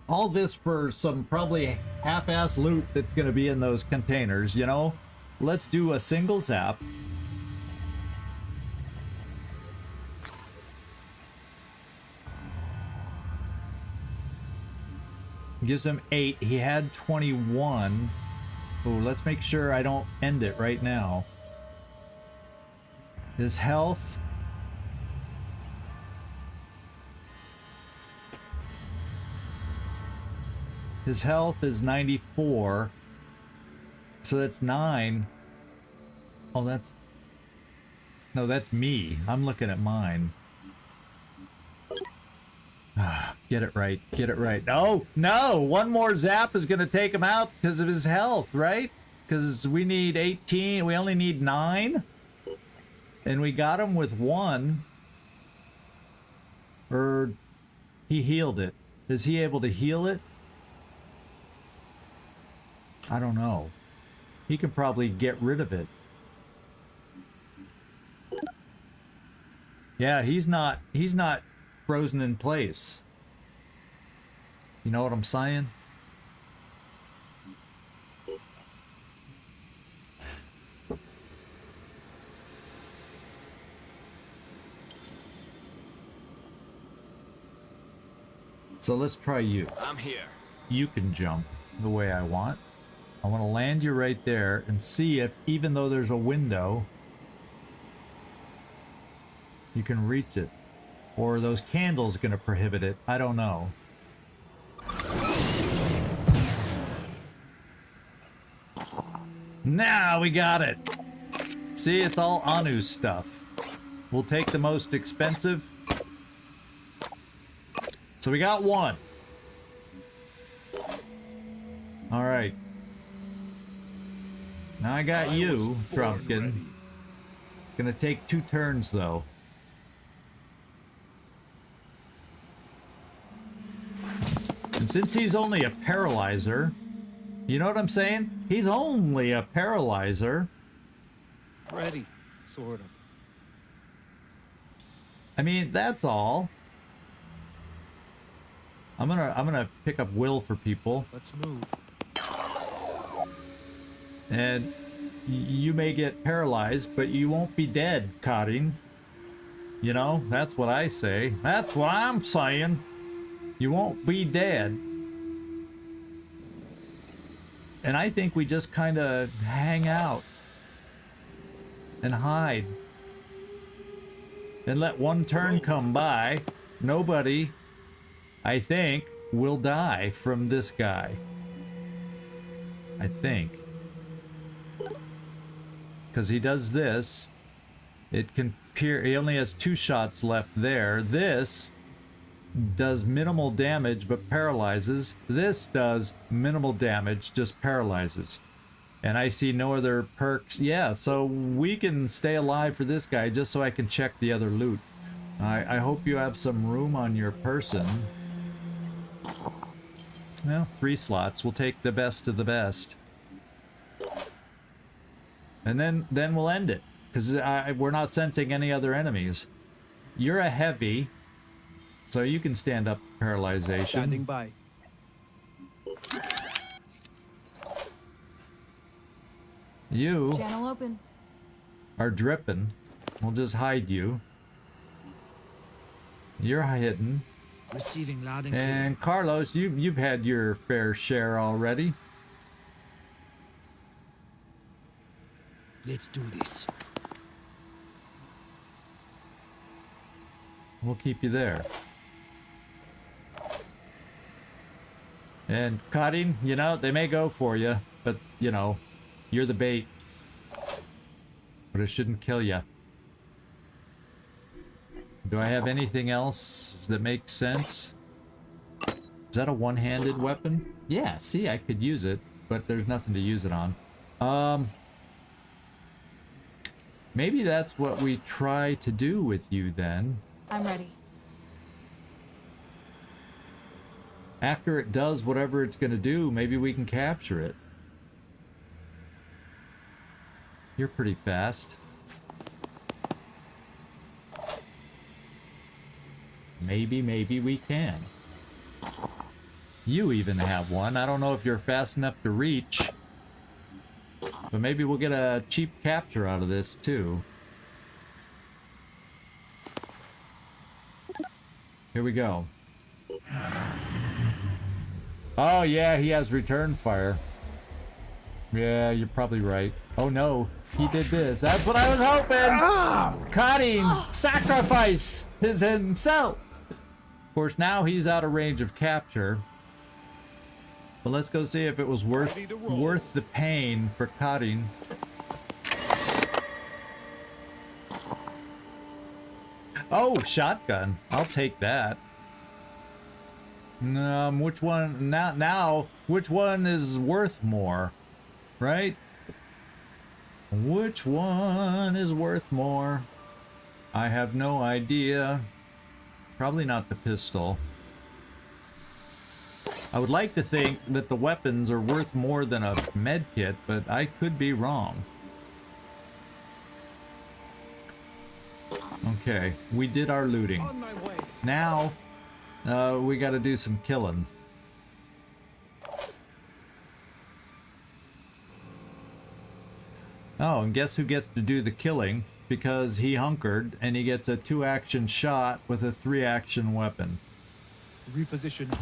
All this for some probably half-ass loot that's going to be in those containers, you know? Let's do a single zap. Gives him 8. He had 21. Oh, let's make sure I don't end it right now. His health. His health is 94. So that's 9. Oh, that's... No, that's me. I'm looking at mine. Get it right. Get it right. Oh, no! One more zap is going to take him out because of his health, right? Because we need 18. We only need 9. And we got him with 1. Or he healed it. Is he able to heal it? I don't know. He could probably get rid of it. Yeah, he's not frozen in place. You know what I'm saying? So let's try you. I'm here. You can jump the way I want. I want to land you right there and see if, even though there's a window, you can reach it. Or are those candles going to prohibit it? I don't know. Now we got it. See, it's all Anu stuff. We'll take the most expensive. So we got 1. All right. Now I got you, Trumpkin. Gonna take 2 turns though. And since he's only a paralyzer, you know what I'm saying? He's only a paralyzer. Ready, sort of. I mean, that's all. I'm gonna pick up Will for people. Let's move. And you may get paralyzed, but you won't be dead, 𝐜𝐡𝐢𝐬. You know, that's what I say. That's what I'm saying. You won't be dead. And I think we just kind of hang out and hide and let one turn come by. Nobody, I think, will die from this guy. I think. Because he does this. It can appear he only has 2 shots left there. This does minimal damage but paralyzes. This does minimal damage, just paralyzes. And I see no other perks. Yeah, so we can stay alive for this guy just so I can check the other loot. I hope you have some room on your person. Well, 3 slots. We'll take the best of the best. And then we'll end it. Because we're not sensing any other enemies. You're a heavy. So you can stand up paralyzation. Standing by. You Channel open. are dripping. We'll just hide you. You're hidden. Receiving loud and clear. And Carlos, you've had your fair share already. Let's do this. We'll keep you there. And 𝐜𝐡𝐢𝐬, you know, they may go for you, but, you know, you're the bait. But it shouldn't kill you. Do I have anything else that makes sense? Is that a one-handed weapon? Yeah, see, I could use it, but there's nothing to use it on. Maybe that's what we try to do with you then. I'm ready. After it does whatever it's going to do, maybe we can capture it. You're pretty fast. Maybe we can. You even have one. I don't know if you're fast enough to reach. But maybe we'll get a cheap capture out of this too. Here we go. Oh yeah, he has return fire. Yeah, you're probably right. Oh no, he did this. That's what I was hoping! 𝐜𝐡𝐢𝐬 sacrifice his himself! Of course, now he's out of range of capture. But let's go see if it was worth the pain for cutting. Oh, shotgun. I'll take that. Which one now which one is worth more? Right? Which one is worth more? I have no idea. Probably not the pistol. I would like to think that the weapons are worth more than a med kit, but I could be wrong. Okay, we did our looting. On my way. Now, we gotta do some killing. Oh, and guess who gets to do the killing? Because he hunkered, and he gets a 2-action shot with a 3-action weapon. Reposition.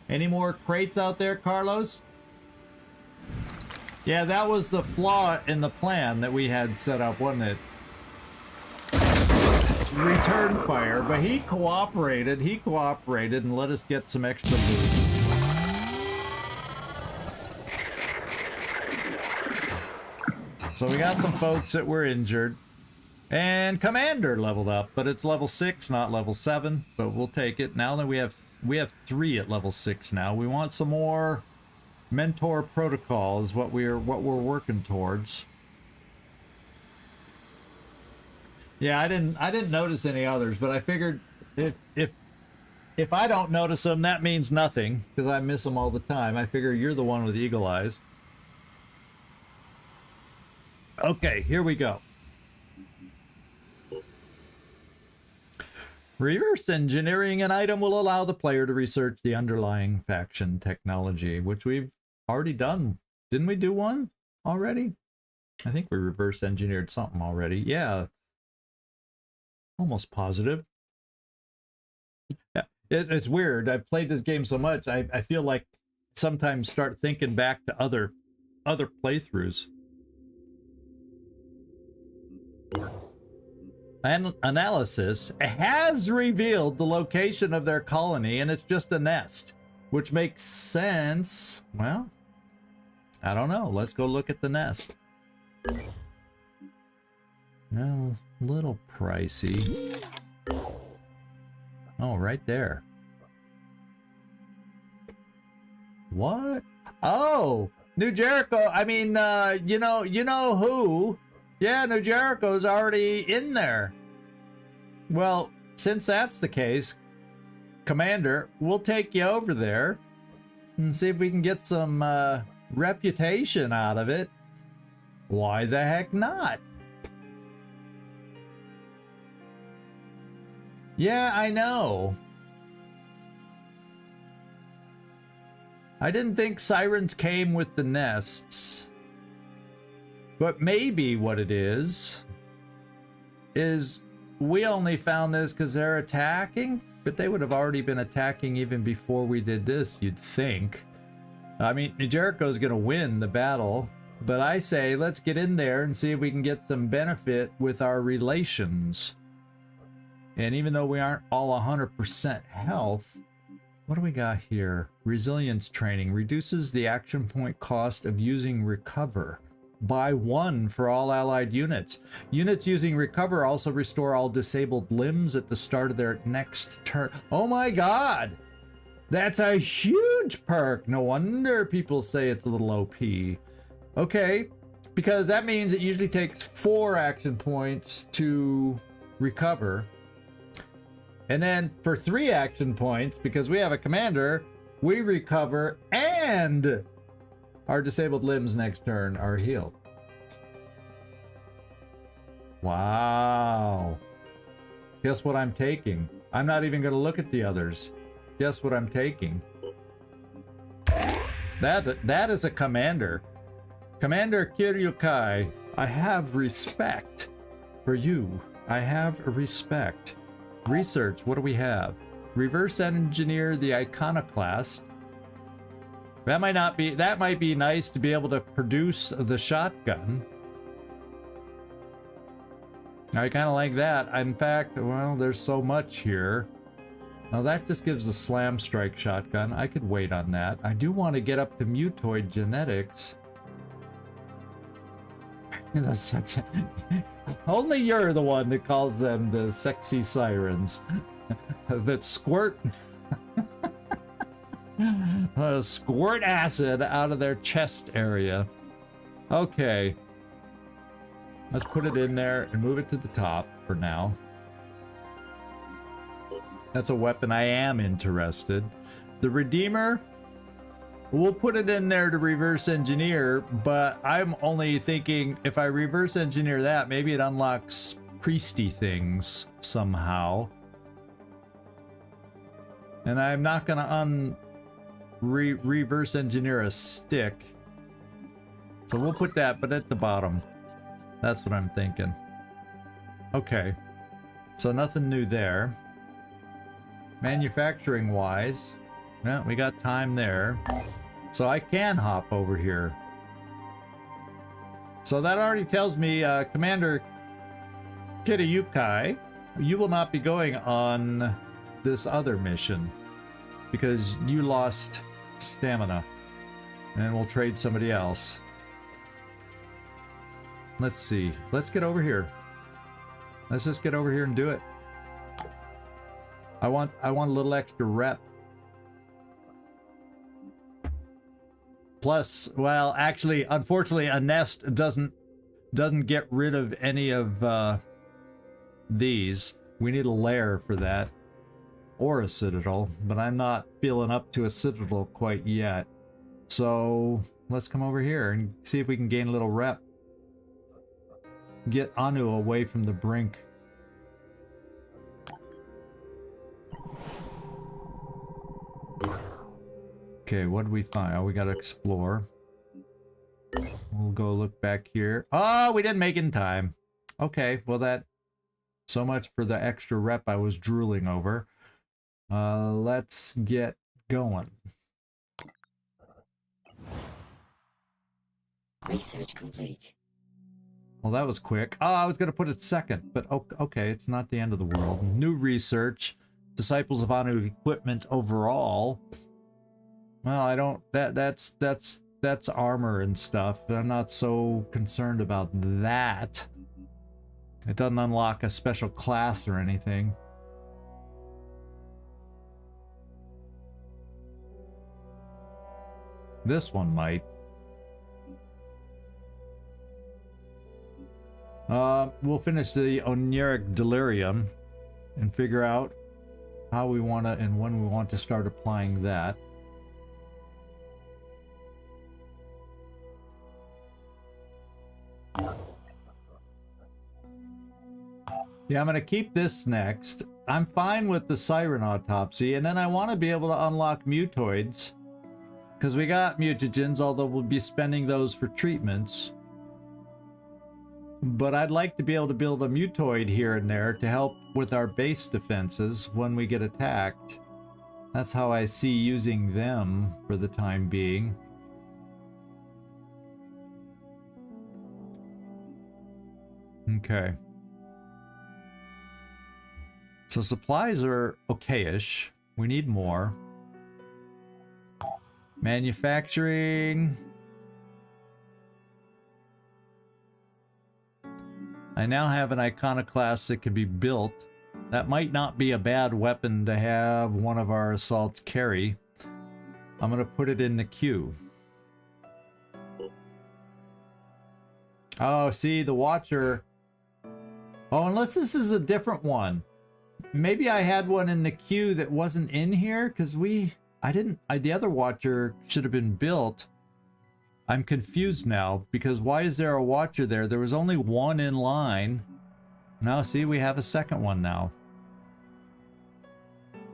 Any more crates out there, Carlos? Yeah, that was the flaw in the plan that we had set up, wasn't it? Return fire, but he cooperated and let us get some extra loot. So we got some folks that were injured. And Commander leveled up, but it's level 6, not level 7, but we'll take it. Now that we have 3 at level 6 now. We want some more mentor protocol is what we're working towards. Yeah, I didn't notice any others, but I figured if I don't notice them, that means nothing because I miss them all the time. I figure you're the one with eagle eyes. Okay, here we go. Reverse engineering an item will allow the player to research the underlying faction technology, which we've already done. Didn't we do one already? I think we reverse engineered something already. Yeah. Almost positive. Yeah, it's weird. I've played this game so much, I feel like sometimes start thinking back to other playthroughs. Analysis has revealed the location of their colony, and it's just a nest, which makes sense. Well, I don't know. Let's go look at the nest. Well, a little pricey. Oh, right there. What? Oh, New Jericho. I mean, you know who? Yeah, New Jericho's already in there. Well, since that's the case, Commander, we'll take you over there and see if we can get some reputation out of it. Why the heck not? Yeah, I know. I didn't think sirens came with the nests. But maybe what it is we only found this because they're attacking, but they would have already been attacking even before we did this, you'd think. I mean, Jericho's going to win the battle, but I say let's get in there and see if we can get some benefit with our relations. And even though we aren't all 100% health, what do we got here? Resilience training reduces the action point cost of using recover by 1 for all allied units. Units using recover also restore all disabled limbs at the start of their next turn. Oh my god! That's a huge perk! No wonder people say it's a little OP. Okay, because that means it usually takes 4 action points to recover. And then for 3 action points, because we have a commander, we recover and our disabled limbs next turn are healed. Wow. Guess what I'm taking? I'm not even going to look at the others. Guess what I'm taking? That is a commander. Commander Kiryukai, I have respect for you. I have respect. Research, what do we have? Reverse engineer the iconoclast. That might be nice to be able to produce the shotgun. I kind of like that. In fact, well, there's so much here. Now that just gives a slam strike shotgun. I could wait on that. I do want to get up to mutoid genetics. Only you're the one that calls them the sexy sirens that squirt squirt acid out of their chest area. Okay, let's put it in there and move it to the top for now. That's a weapon I am interested. The Redeemer, we'll put it in there to reverse engineer, but I'm only thinking if I reverse engineer that, maybe it unlocks priesty things somehow. And I'm not gonna reverse engineer a stick. So we'll put that, but at the bottom. That's what I'm thinking. Okay. So nothing new there. Manufacturing wise, yeah, we got time there. So I can hop over here. So that already tells me, Commander 𝐜𝐞𝐬𝐬, you will not be going on this other mission because you lost stamina, and we'll trade somebody else. Let's see. Let's get over here. Let's just get over here and do it. I want a little extra rep. Plus, well, actually, unfortunately, a nest doesn't get rid of any of these. We need a lair for that, or a citadel, but I'm not feeling up to a citadel quite yet. So let's come over here and see if we can gain a little rep. Get Anu away from the brink. Okay, what did we find? Oh, we gotta explore. We'll go look back here. Oh, we didn't make it in time. Okay, well that... So much for the extra rep I was drooling over. Let's get going. Research complete. Well, that was quick. Oh, I was gonna put it second, but okay, it's not the end of the world. New research. Disciples of Anu equipment overall. Well, I don't... That's armor and stuff. I'm not so concerned about that. It doesn't unlock a special class or anything. This one might. We'll finish the Oniric Delirium and figure out how we want to and when we want to start applying that. Yeah, I'm going to keep this next. I'm fine with the Siren Autopsy, and then I want to be able to unlock mutoids. Because we got mutagens, although we'll be spending those for treatments. But I'd like to be able to build a mutoid here and there to help with our base defenses when we get attacked. That's how I see using them for the time being. Okay. So supplies are okay-ish. We need more. Manufacturing. I now have an iconoclast that can be built. That might not be a bad weapon to have one of our assaults carry. I'm going to put it in the queue. Oh, see, the Watcher. Oh, unless this is a different one. Maybe I had one in the queue that wasn't in here because the other Watcher should have been built. I'm confused now because why is there a Watcher there? There was only one in line. Now, see, we have a second one now.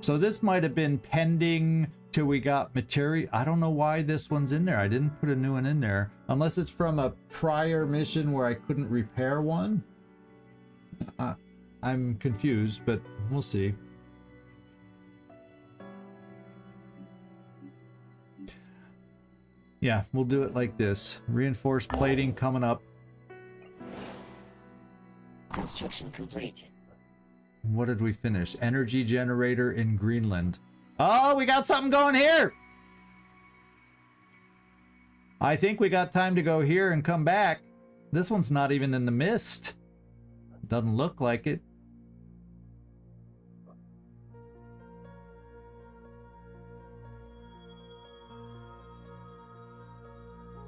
So this might have been pending till we got material. I don't know why this one's in there. I didn't put a new one in there. Unless it's from a prior mission where I couldn't repair one. I'm confused, but we'll see. Yeah, we'll do it like this. Reinforced plating coming up. Construction complete. What did we finish? Energy generator in Greenland. Oh, we got something going here! I think we got time to go here and come back. This one's not even in the mist. Doesn't look like it.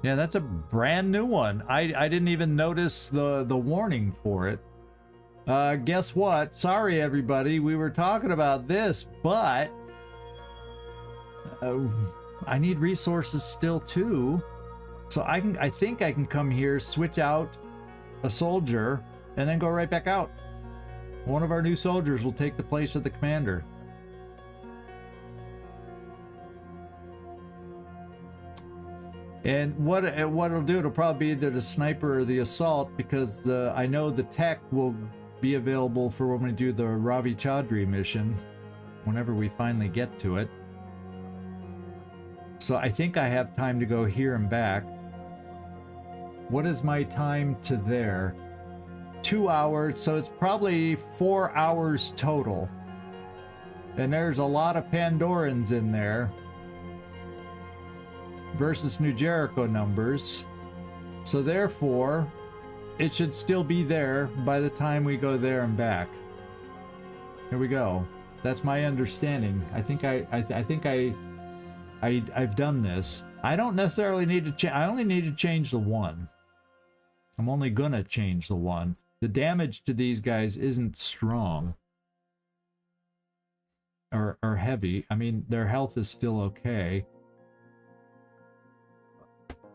Yeah, that's a brand new one. I didn't even notice the warning for it. Guess what? Sorry, everybody. We were talking about this, but I need resources still too. So I think I can come here, switch out a soldier, and then go right back out. One of our new soldiers will take the place of the commander. And what it'll do, it'll probably be either the sniper or the assault, because I know the tech will be available for when we do the Ravi Chaudri mission, whenever we finally get to it. So I think I have time to go here and back. What is my time to there? 2 hours, so it's probably 4 hours total. And there's a lot of Pandorans in there versus New Jericho numbers. So therefore, it should still be there by the time we go there and back. Here we go. That's my understanding. I think I've done this. I don't necessarily need to change. I only need to change the one. I'm only gonna change the one. The damage to these guys isn't strong or heavy. I mean, their health is still okay.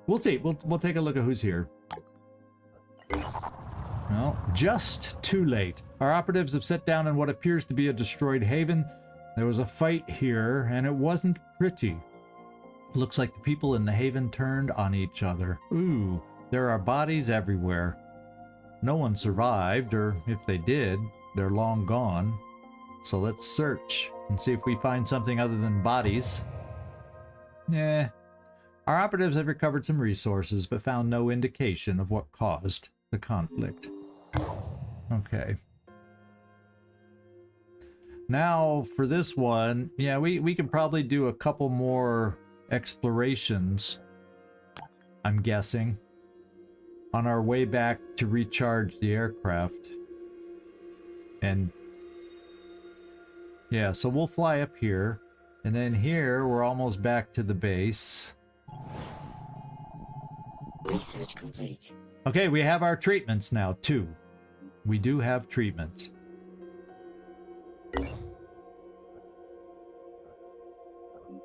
We'll see. We'll take a look at who's here. Well, just too late. Our operatives have set down in what appears to be a destroyed haven. There was a fight here, and it wasn't pretty. Looks like the people in the haven turned on each other. Ooh, there are bodies everywhere. No one survived, or if they did, they're long gone. So let's search and see if we find something other than bodies. Our operatives have recovered some resources, but found no indication of what caused the conflict. Okay. Now, for this one, yeah, we can probably do a couple more explorations, I'm guessing, on our way back to recharge the aircraft. And yeah, so we'll fly up here, and then here we're almost back to the base. Research complete. Okay, we have our treatments now too. We do have treatments.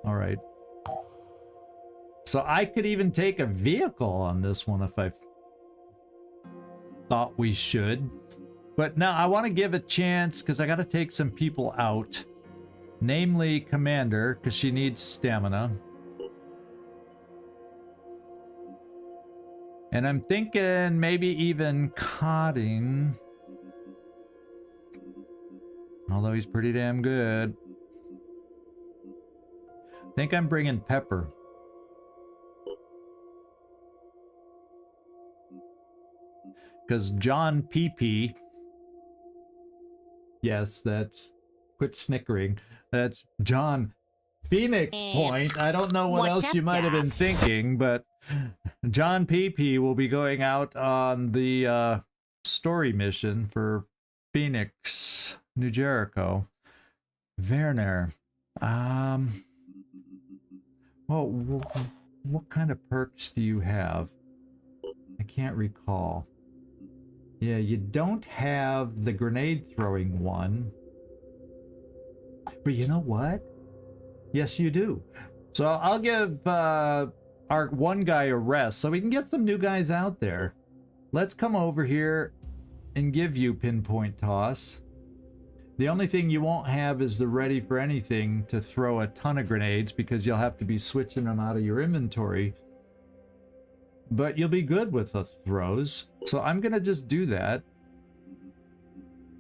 All right. So I could even take a vehicle on this one if I thought we should. But now I want to give a chance because I got to take some people out. Namely Commander, because she needs stamina. And I'm thinking maybe even Cotting. Although he's pretty damn good. I think I'm bringing Pepper. Because John PP. Yes, that's... Quit snickering. That's John Phoenix Point. I don't know what else you might have been thinking, but John PP will be going out on the story mission for Phoenix, New Jericho. Werner. Well, what kind of perks do you have? I can't recall. Yeah, you don't have the grenade throwing one. But you know what? Yes, you do. So I'll give our one guy a rest so we can get some new guys out there. Let's come over here and give you pinpoint toss. The only thing you won't have is the ready for anything to throw a ton of grenades because you'll have to be switching them out of your inventory. But you'll be good with the throws. So I'm going to just do that.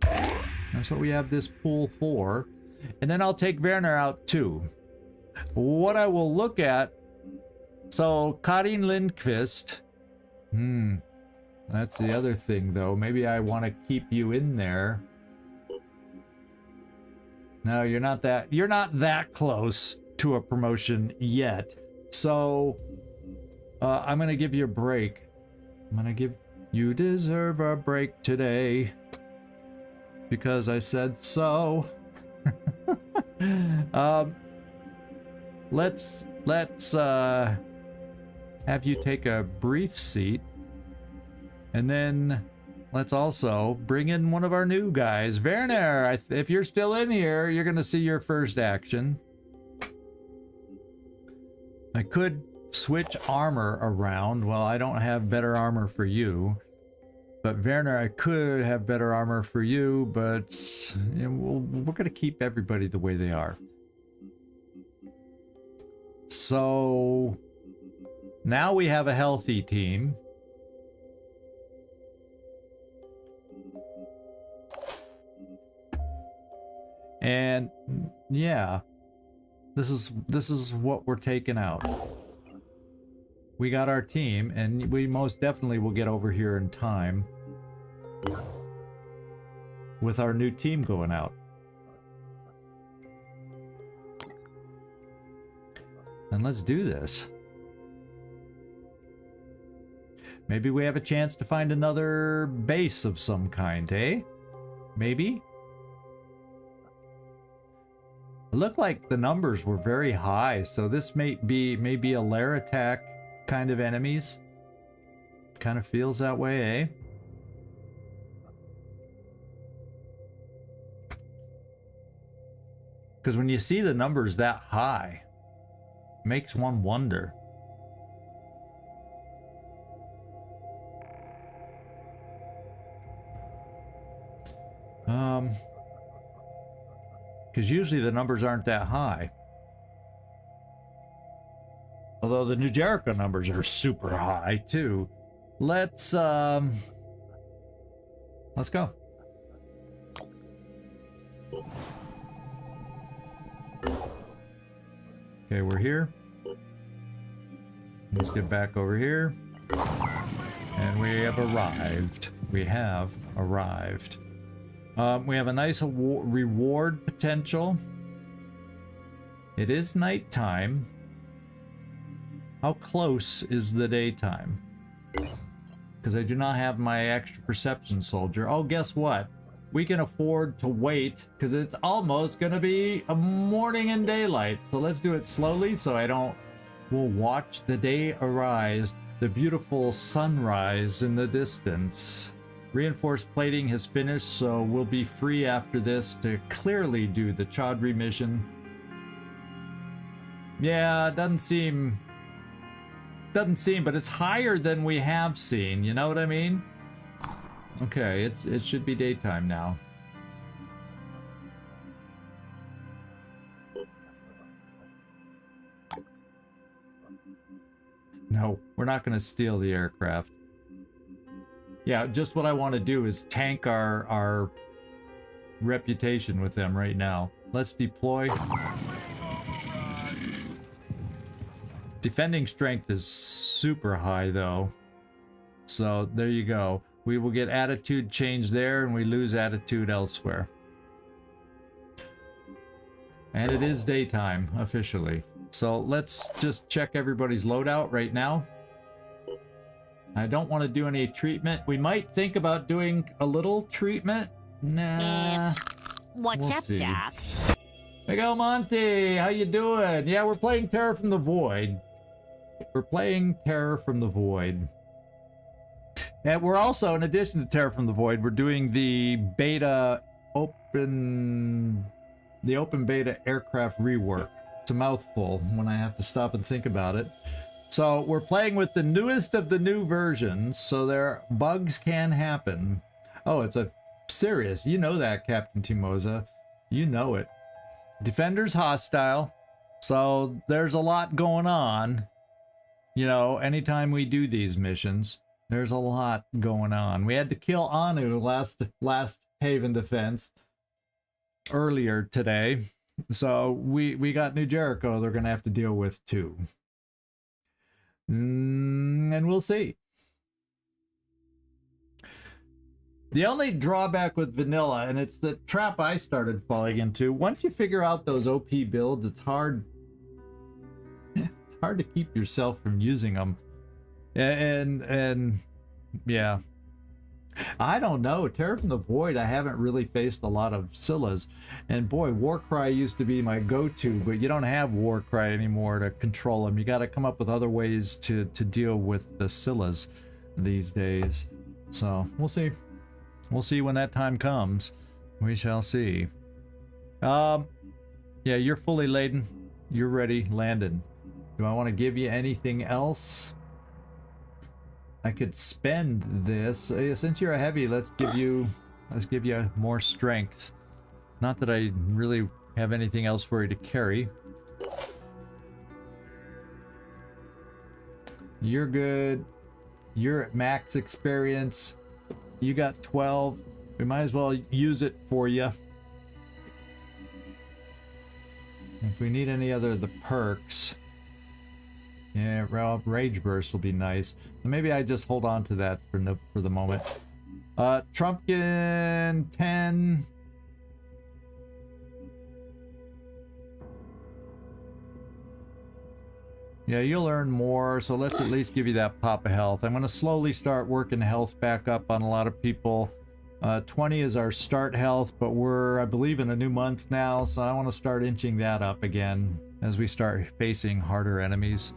That's what we have this pool for. And then I'll take Werner out too. What I will look at... So, Karin Lindqvist. That's the other thing though. Maybe I want to keep you in there. No, you're not that close to a promotion yet. So I'm gonna give you a break. You deserve a break today because I said so. Let's have you take a brief seat, and then let's also bring in one of our new guys, Werner. If you're still in here, you're gonna see your first action. I could switch armor around. Well, I don't have better armor for you. But Werner, I could have better armor for you, but you know, we're going to keep everybody the way they are. So now we have a healthy team. And yeah, this is what we're taking out. We got our team, and we most definitely will get over here in time with our new team going out. And let's do this. Maybe we have a chance to find another base of some kind, eh? Maybe? It looked like the numbers were very high, so this may be maybe a lair attack kind of enemies. Kind of feels that way, eh? Because when you see the numbers that high, it makes one wonder. Because usually the numbers aren't that high. Although the New Jericho numbers are super high too. Let's go. Okay, we're here. Let's get back over here. And we have arrived. We have arrived. We have a nice reward potential. It is nighttime. How close is the daytime? Because I do not have my extra perception soldier. Oh, guess what? We can afford to wait because it's almost going to be a morning and daylight. So let's do it slowly so I don't... We'll watch the day arise, the beautiful sunrise in the distance. Reinforced plating has finished, so we'll be free after this to clearly do the Chaudri mission. Yeah, doesn't seem, but it's higher than we have seen, you know what I mean? Okay, it should be daytime now. No, we're not going to steal the aircraft. Yeah, just what I want to do is tank our reputation with them right now. Let's deploy. Defending strength is super high though. So there you go. We will get attitude change there and we lose attitude elsewhere. And it is daytime officially. So let's just check everybody's loadout right now. I don't want to do any treatment. We might think about doing a little treatment. Nah. What's we'll up, see. Doc? Hey, go Monty. How you doing? Yeah, we're playing Terror from the Void. We're playing Terror from the Void. And we're also, in addition to Terror from the Void, we're doing the open beta aircraft rework. It's a mouthful when I have to stop and think about it. So we're playing with the newest of the new versions, so bugs can happen. Oh, it's a serious. You know that, Captain 𝐜𝐡𝐤𝐬𝐬. You know it. Defender's hostile, so there's a lot going on. You know, anytime we do these missions, there's a lot going on. We had to kill Anu last Haven defense earlier today, so we got New Jericho they're gonna have to deal with too. And we'll see. The only drawback with vanilla, and it's the trap I started falling into, once you figure out those OP builds, it's hard to keep yourself from using them. And yeah. I don't know. Terror from the Void, I haven't really faced a lot of Scyllas. And boy, Warcry used to be my go-to, but you don't have Warcry anymore to control them. You got to come up with other ways to deal with the Scyllas these days. So, we'll see. We'll see when that time comes. We shall see. Yeah, you're fully laden. You're ready, landed. Do I want to give you anything else? I could spend this. Since you're a heavy, let's give you more strength. Not that I really have anything else for you to carry. You're good. You're at max experience. You got 12. We might as well use it for you. If we need any other of the perks. Yeah, Rage Burst will be nice. Maybe I just hold on to that for the moment. Trumpkin 10. Yeah, you'll earn more, so let's at least give you that pop of health. I'm going to slowly start working health back up on a lot of people. 20 is our start health, but we're, I believe, in a new month now, so I want to start inching that up again as we start facing harder enemies.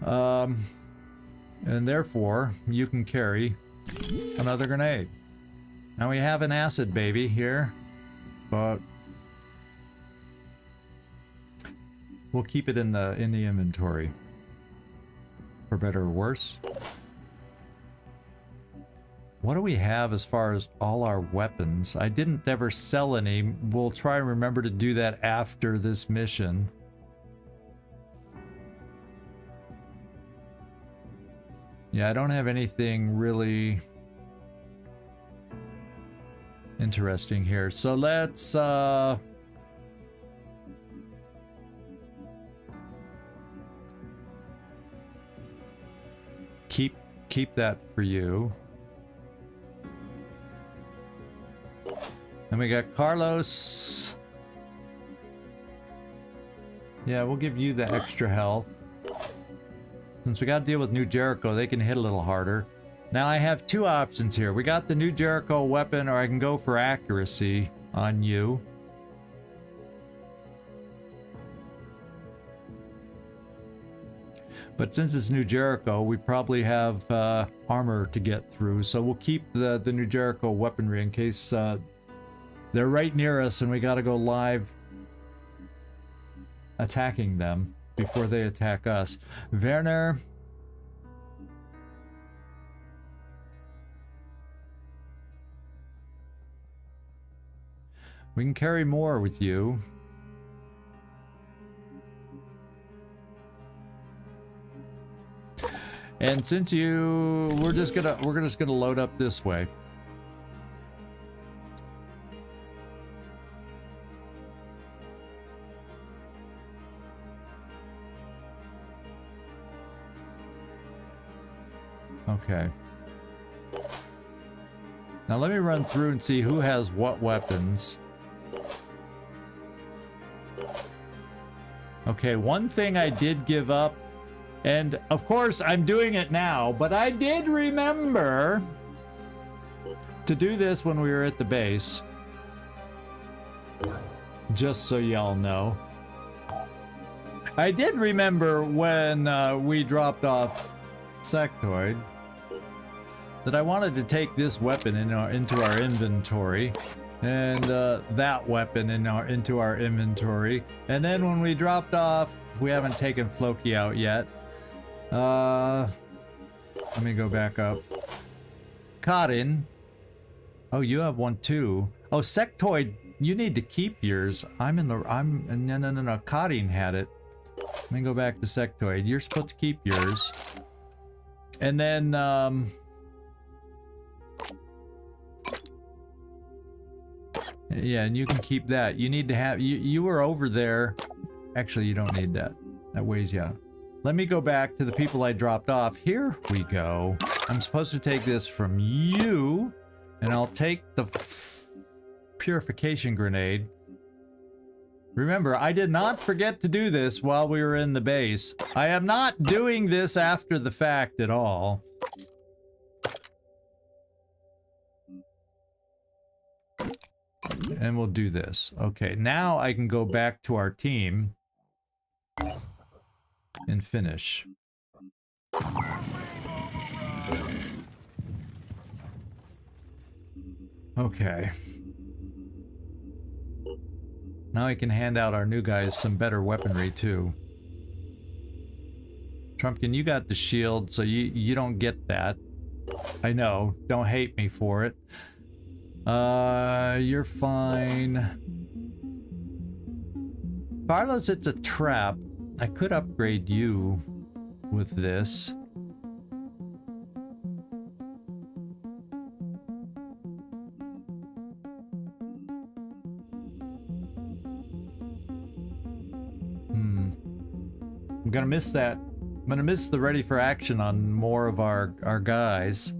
And therefore, you can carry another grenade. Now we have an acid baby here, but we'll keep it in the inventory, for better or worse. What do we have as far as all our weapons? I didn't ever sell any. We'll try and remember to do that after this mission. Yeah, I don't have anything really interesting here. So let's keep that for you. Then we got Carlos. Yeah, we'll give you the extra health. Since we got to deal with New Jericho, they can hit a little harder. Now I have two options here. We got the New Jericho weapon, or I can go for accuracy on you. But since it's New Jericho, we probably have armor to get through, so we'll keep the New Jericho weaponry in case they're right near us and we gotta go live attacking them before they attack us. Werner. We can carry more with you. And since we're just gonna load up this way. Okay. Now let me run through and see who has what weapons. Okay, one thing I did give up, and of course I'm doing it now, but I did remember to do this when we were at the base. Just so y'all know. I did remember when we dropped off Sectoid that I wanted to take this weapon into our inventory, and that weapon into our inventory, and then when we dropped off, we haven't taken Floki out yet. Let me go back up. Karin. Oh, you have one too. Oh, Sectoid, you need to keep yours. No. Karin had it. Let me go back to Sectoid. You're supposed to keep yours. And then, yeah, and you can keep that. You need to have, you were over there. Actually, you don't need that. That weighs you out. Let me go back to the people I dropped off. Here we go. I'm supposed to take this from you, and I'll take the purification grenade. Remember, I did not forget to do this while we were in the base. I am not doing this after the fact at all. And we'll do this. Okay, now I can go back to our team and finish. Okay. Now I can hand out our new guys some better weaponry too. Trumpkin, you got the shield, so you don't get that. I know, don't hate me for it. You're fine. Carlos, it's a trap. I could upgrade you with this. I'm gonna miss that. I'm gonna miss the ready for action on more of our guys.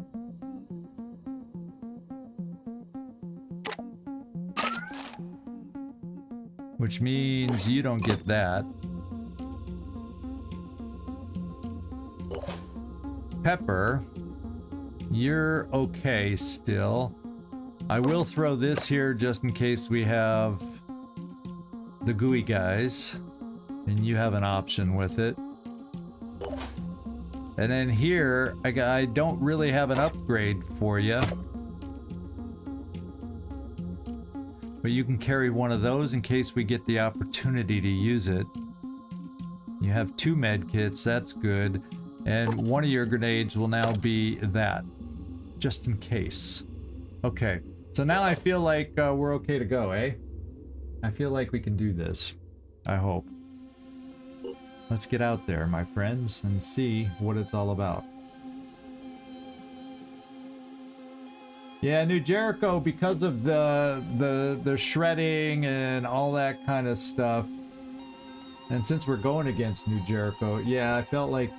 Which means you don't get that. Pepper, you're okay still. I will throw this here just in case we have the gooey guys, and you have an option with it. And then here, I don't really have an upgrade for you. But you can carry one of those in case we get the opportunity to use it. You have 2 med kits, that's good. And one of your grenades will now be that, just in case. Okay, so now I feel like we're okay to go, eh? I feel like we can do this. I hope. Let's get out there, my friends, and see what it's all about. Yeah, New Jericho, because of the shredding and all that kind of stuff. And since we're going against New Jericho, yeah, I felt like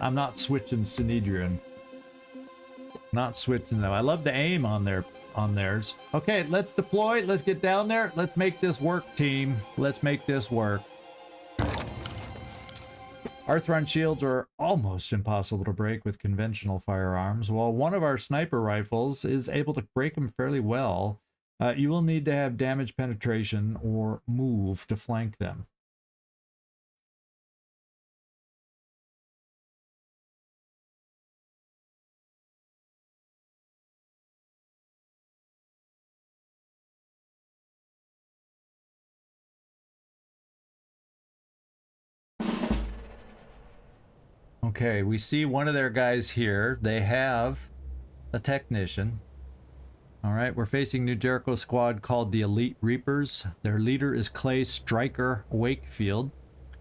I'm not switching Synedrian. Not switching them. I love the aim on theirs. Okay, let's deploy. Let's get down there. Let's make this work, team. Let's make this work. Arthron shields are almost impossible to break with conventional firearms, while one of our sniper rifles is able to break them fairly well. You will need to have damage penetration or move to flank them. Okay, we see one of their guys here. They have a technician. All right, we're facing New Jericho squad called the Elite Reapers. Their leader is Clay Striker Wakefield.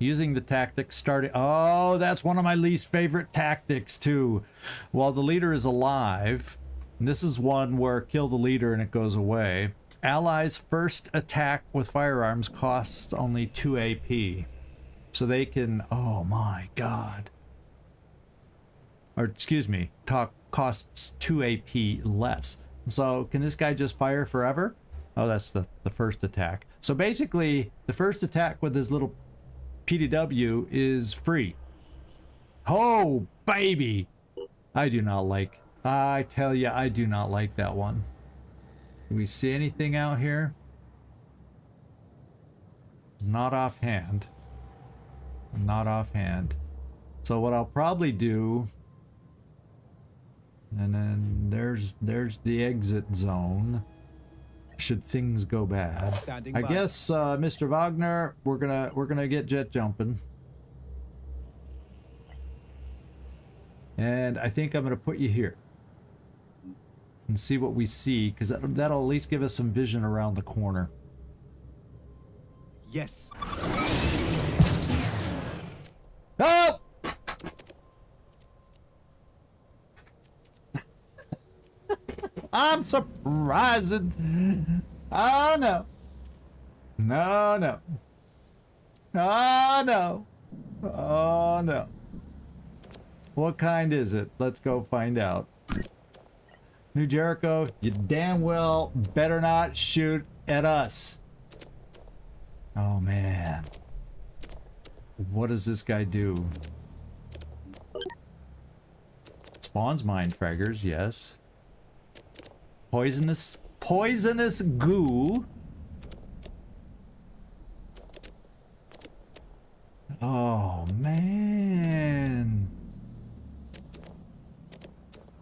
Using the tactics starting... Oh, that's one of my least favorite tactics too. While the leader is alive, and this is one where kill the leader and it goes away. Allies' first attack with firearms costs only 2 AP. So they can... Oh my god. Or excuse me, costs 2 AP less. So can this guy just fire forever? Oh, that's the first attack. So basically, the first attack with his little PDW is free. Oh, baby! I do not like... I tell you, I do not like that one. Do we see anything out here? Not offhand. Not offhand. So what I'll probably do... And then there's the exit zone. Should things go bad, I guess, Mr. Wagner, we're gonna get jet jumping. And I think I'm gonna put you here and see what we see, because that'll at least give us some vision around the corner. Yes. Oh! I'm surprised. Oh no. No, no. Oh no. Oh no. What kind is it? Let's go find out. New Jericho, you damn well better not shoot at us. Oh man. What does this guy do? Spawns mind fraggers, yes. Poisonous goo. Oh man.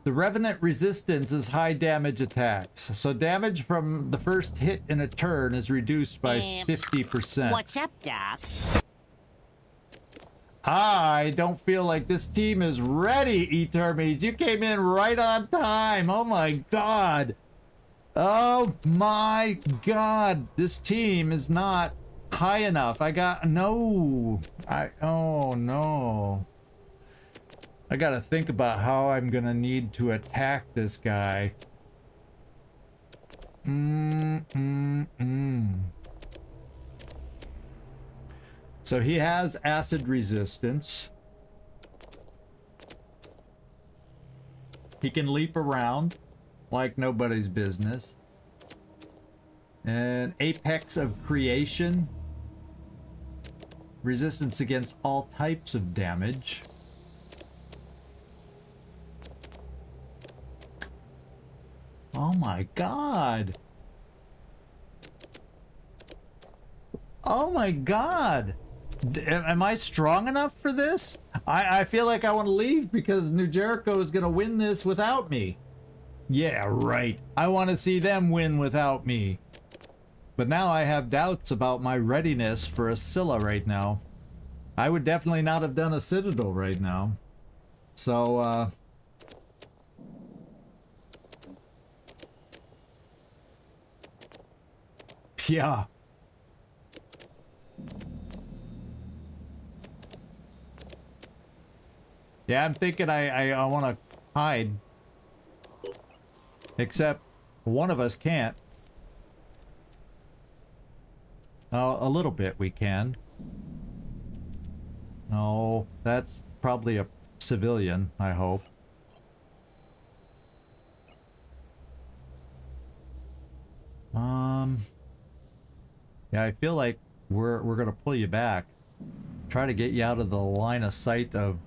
The Revenant resistance is high damage attacks. So damage from the first hit in a turn is reduced by 50%. What's up, Doc? I don't feel like this team is ready, 𝐜𝐴𝐬𝐬. You came in right on time. Oh my god. Oh my god. This team is not high enough. Oh no. I gotta think about how I'm gonna need to attack this guy. So he has acid resistance. He can leap around like nobody's business. And Apex of Creation. Resistance against all types of damage. Oh my god. Oh my god. Am I strong enough for this? I feel like I want to leave because New Jericho is going to win this without me. Yeah, right. I want to see them win without me. But now I have doubts about my readiness for a Scylla right now. I would definitely not have done a Citadel right now. So, yeah. Yeah, I'm thinking I want to hide. Except one of us can't. Oh, a little bit we can. No, that's probably a civilian, I hope. Yeah, I feel like we're gonna pull you back. Try to get you out of the line of sight of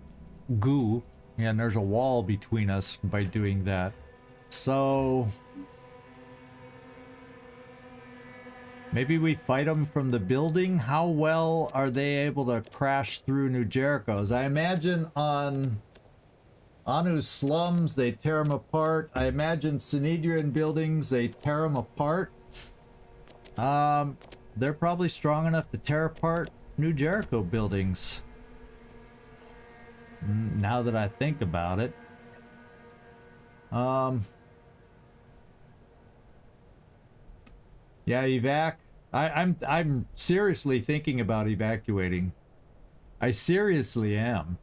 goo. Yeah, and there's a wall between us by doing that. So maybe we fight them from the building. How well are they able to crash through New Jericho's? I imagine on Anu's slums they tear them apart. I imagine Synedrian buildings they tear them apart. They're probably strong enough to tear apart New Jericho buildings. Now that I think about it. Yeah, evac. I'm seriously thinking about evacuating. I seriously am.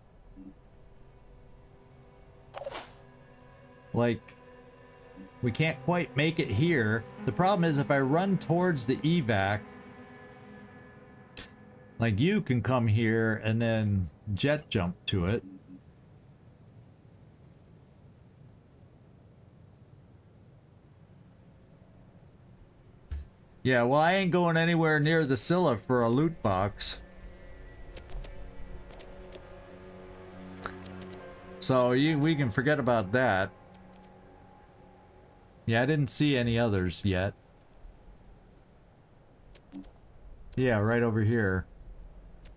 Like, we can't quite make it here. The problem is if I run towards the evac, like you can come here and then jet jump to it. Yeah, well, I ain't going anywhere near the Scylla for a loot box. So we can forget about that. Yeah, I didn't see any others yet. Yeah, right over here.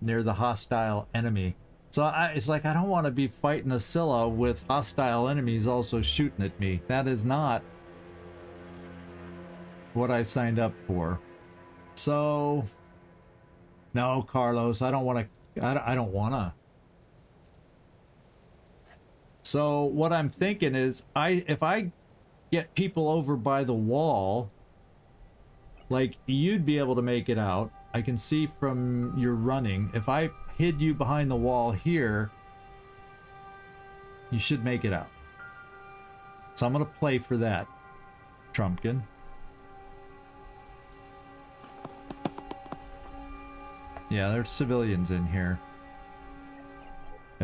Near the hostile enemy. So it's like I don't want to be fighting a Scylla with hostile enemies also shooting at me. That is not what I signed up for. So no, Carlos, I don't want to. I don't want to. So what I'm thinking is, if I get people over by the wall, like you'd be able to make it out. I can see from your running. If I hid you behind the wall here, you should make it out. So I'm gonna play for that, Trumpkin. Yeah, there's civilians in here.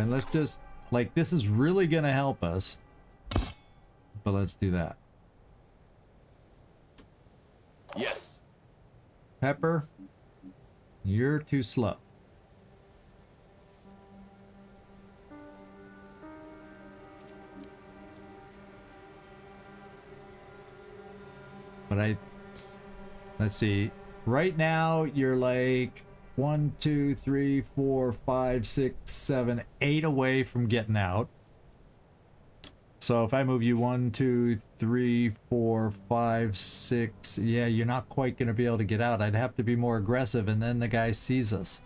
And let's just, like, this is really gonna help us. But let's do that. Yes. Pepper, you're too slow. But let's see. Right now, you're like 1, 2, 3, 4, 5, 6, 7, 8 away from getting out. So if I move you 1, 2, 3, 4, 5, 6, yeah, you're not quite going to be able to get out. I'd have to be more aggressive, and then the guy sees us.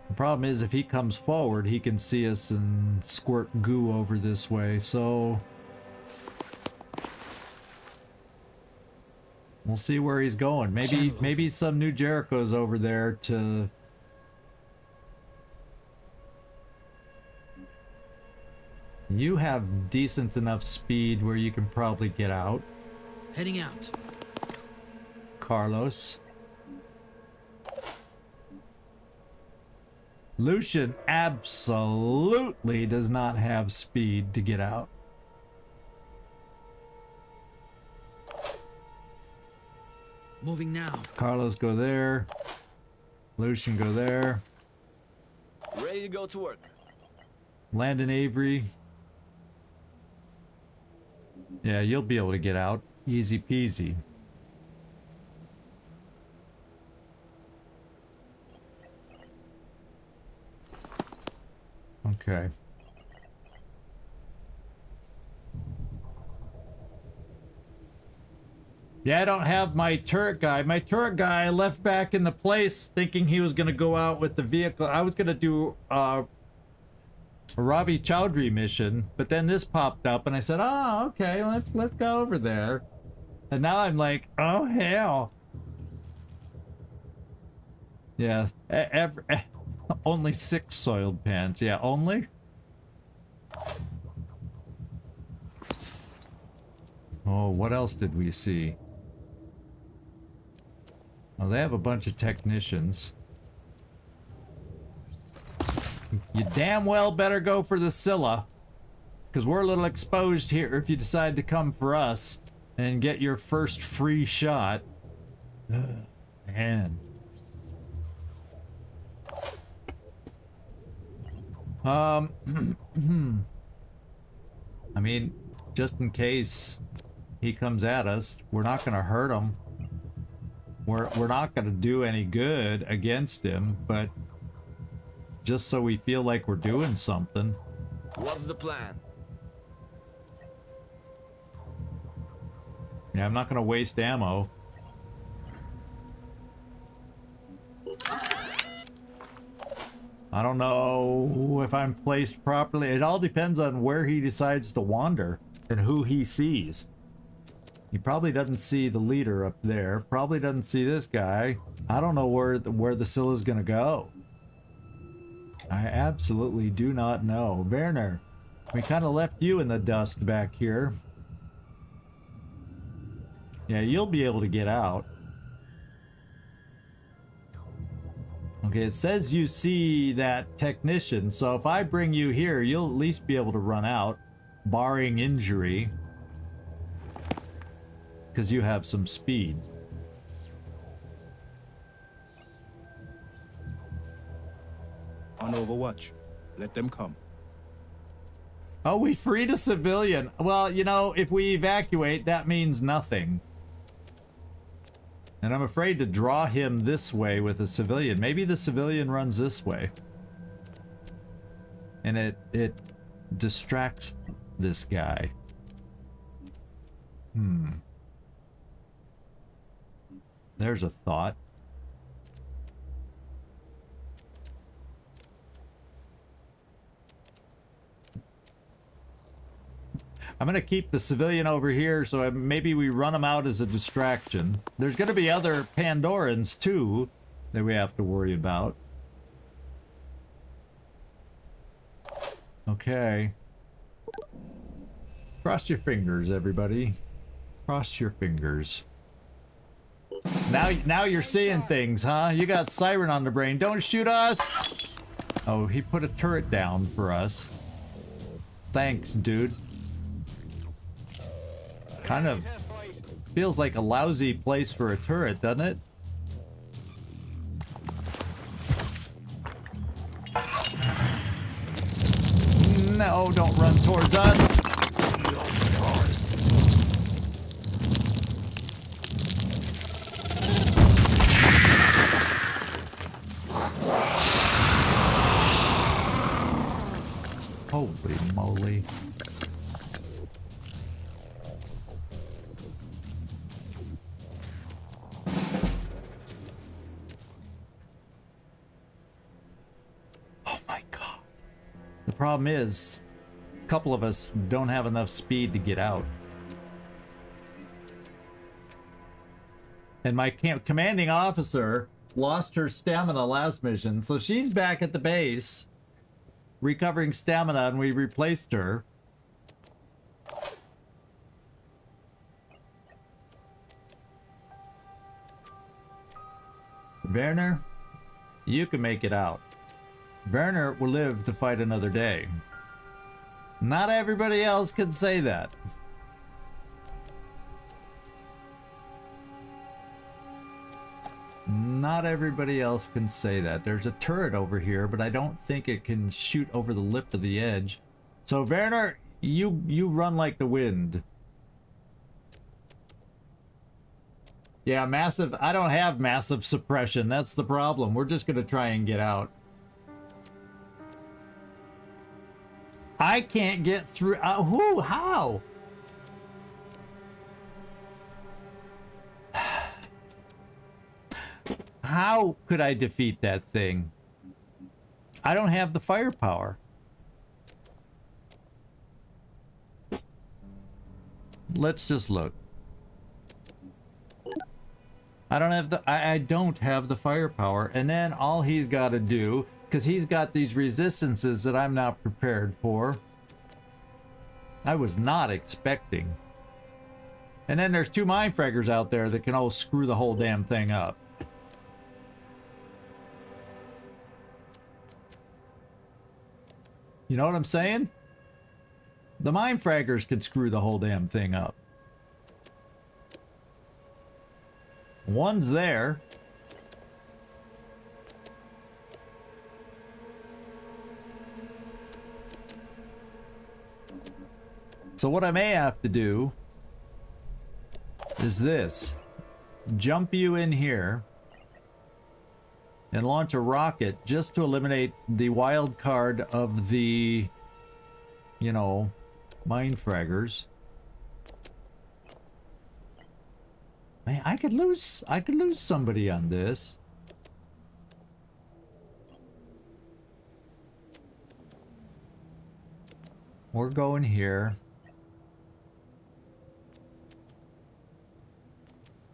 The problem is if he comes forward, he can see us and squirt goo over this way, so we'll see where he's going. Maybe some new Jericho's over there to... You have decent enough speed where you can probably get out. Heading out. Carlos. Lucian absolutely does not have speed to get out. Moving now. Carlos, go there. Lucian, go there. Ready to go to work. Landon Avery. Yeah, you'll be able to get out. Easy peasy. Okay. Yeah, I don't have my turret guy. My turret guy I left back in the place thinking he was going to go out with the vehicle. I was going to do a Ravi Chaudri mission, but then this popped up and I said, "Oh, okay, let's go over there." And now I'm like, "Oh hell." Yeah, only 6 soiled pants. Yeah, only? Oh, what else did we see? Well, they have a bunch of technicians. You damn well better go for the Scylla, because we're a little exposed here if you decide to come for us and get your first free shot. Man. I mean, just in case he comes at us, we're not going to hurt him. We're not going to do any good against him, but just so we feel like we're doing something. What's the plan? Yeah, I'm not going to waste ammo. I don't know if I'm placed properly. It all depends on where he decides to wander and who he sees. He probably doesn't see the leader up there. Probably doesn't see this guy. I don't know where the Scylla's gonna go. I absolutely do not know. Werner, we kind of left you in the dust back here. Yeah, you'll be able to get out. Okay, it says you see that technician, so if I bring you here, you'll at least be able to run out, barring injury. Because you have some speed. On Overwatch. Let them come. Oh, we freed a civilian. Well, you know, if we evacuate, that means nothing. And I'm afraid to draw him this way with a civilian. Maybe the civilian runs this way. And it distracts this guy. There's a thought. I'm gonna keep the civilian over here, so maybe we run him out as a distraction. There's gonna be other Pandorans too that we have to worry about. Okay. Cross your fingers, everybody. Cross your fingers. Now you're seeing things, huh? You got siren on the brain. Don't shoot us! Oh, he put a turret down for us. Thanks, dude. Kind of feels like a lousy place for a turret, doesn't it? No, don't run towards us. Holy moly. Oh my God. The problem is, a couple of us don't have enough speed to get out. And my commanding officer lost her stamina last mission, so she's back at the base recovering stamina, and we replaced her. Werner, you can make it out. Werner will live to fight another day. Not everybody else can say that. Not everybody else can say that. There's a turret over here, but I don't think it can shoot over the lip of the edge. So Werner, you run like the wind. Yeah, massive. I don't have massive suppression. That's the problem. We're just gonna try and get out. I can't get through. Who? How? How could I defeat that thing? I don't have the firepower. Let's just look. I don't have the firepower. And then all he's got to do, because he's got these resistances that I'm not prepared for. I was not expecting. And then there's 2 mine fraggers out there that can all screw the whole damn thing up. You know what I'm saying? The mine fraggers can screw the whole damn thing up. One's there. So what I may have to do is this. Jump you in here and launch a rocket just to eliminate the wild card of the, you know, mine fraggers. Man, I could lose somebody on this. We're going here.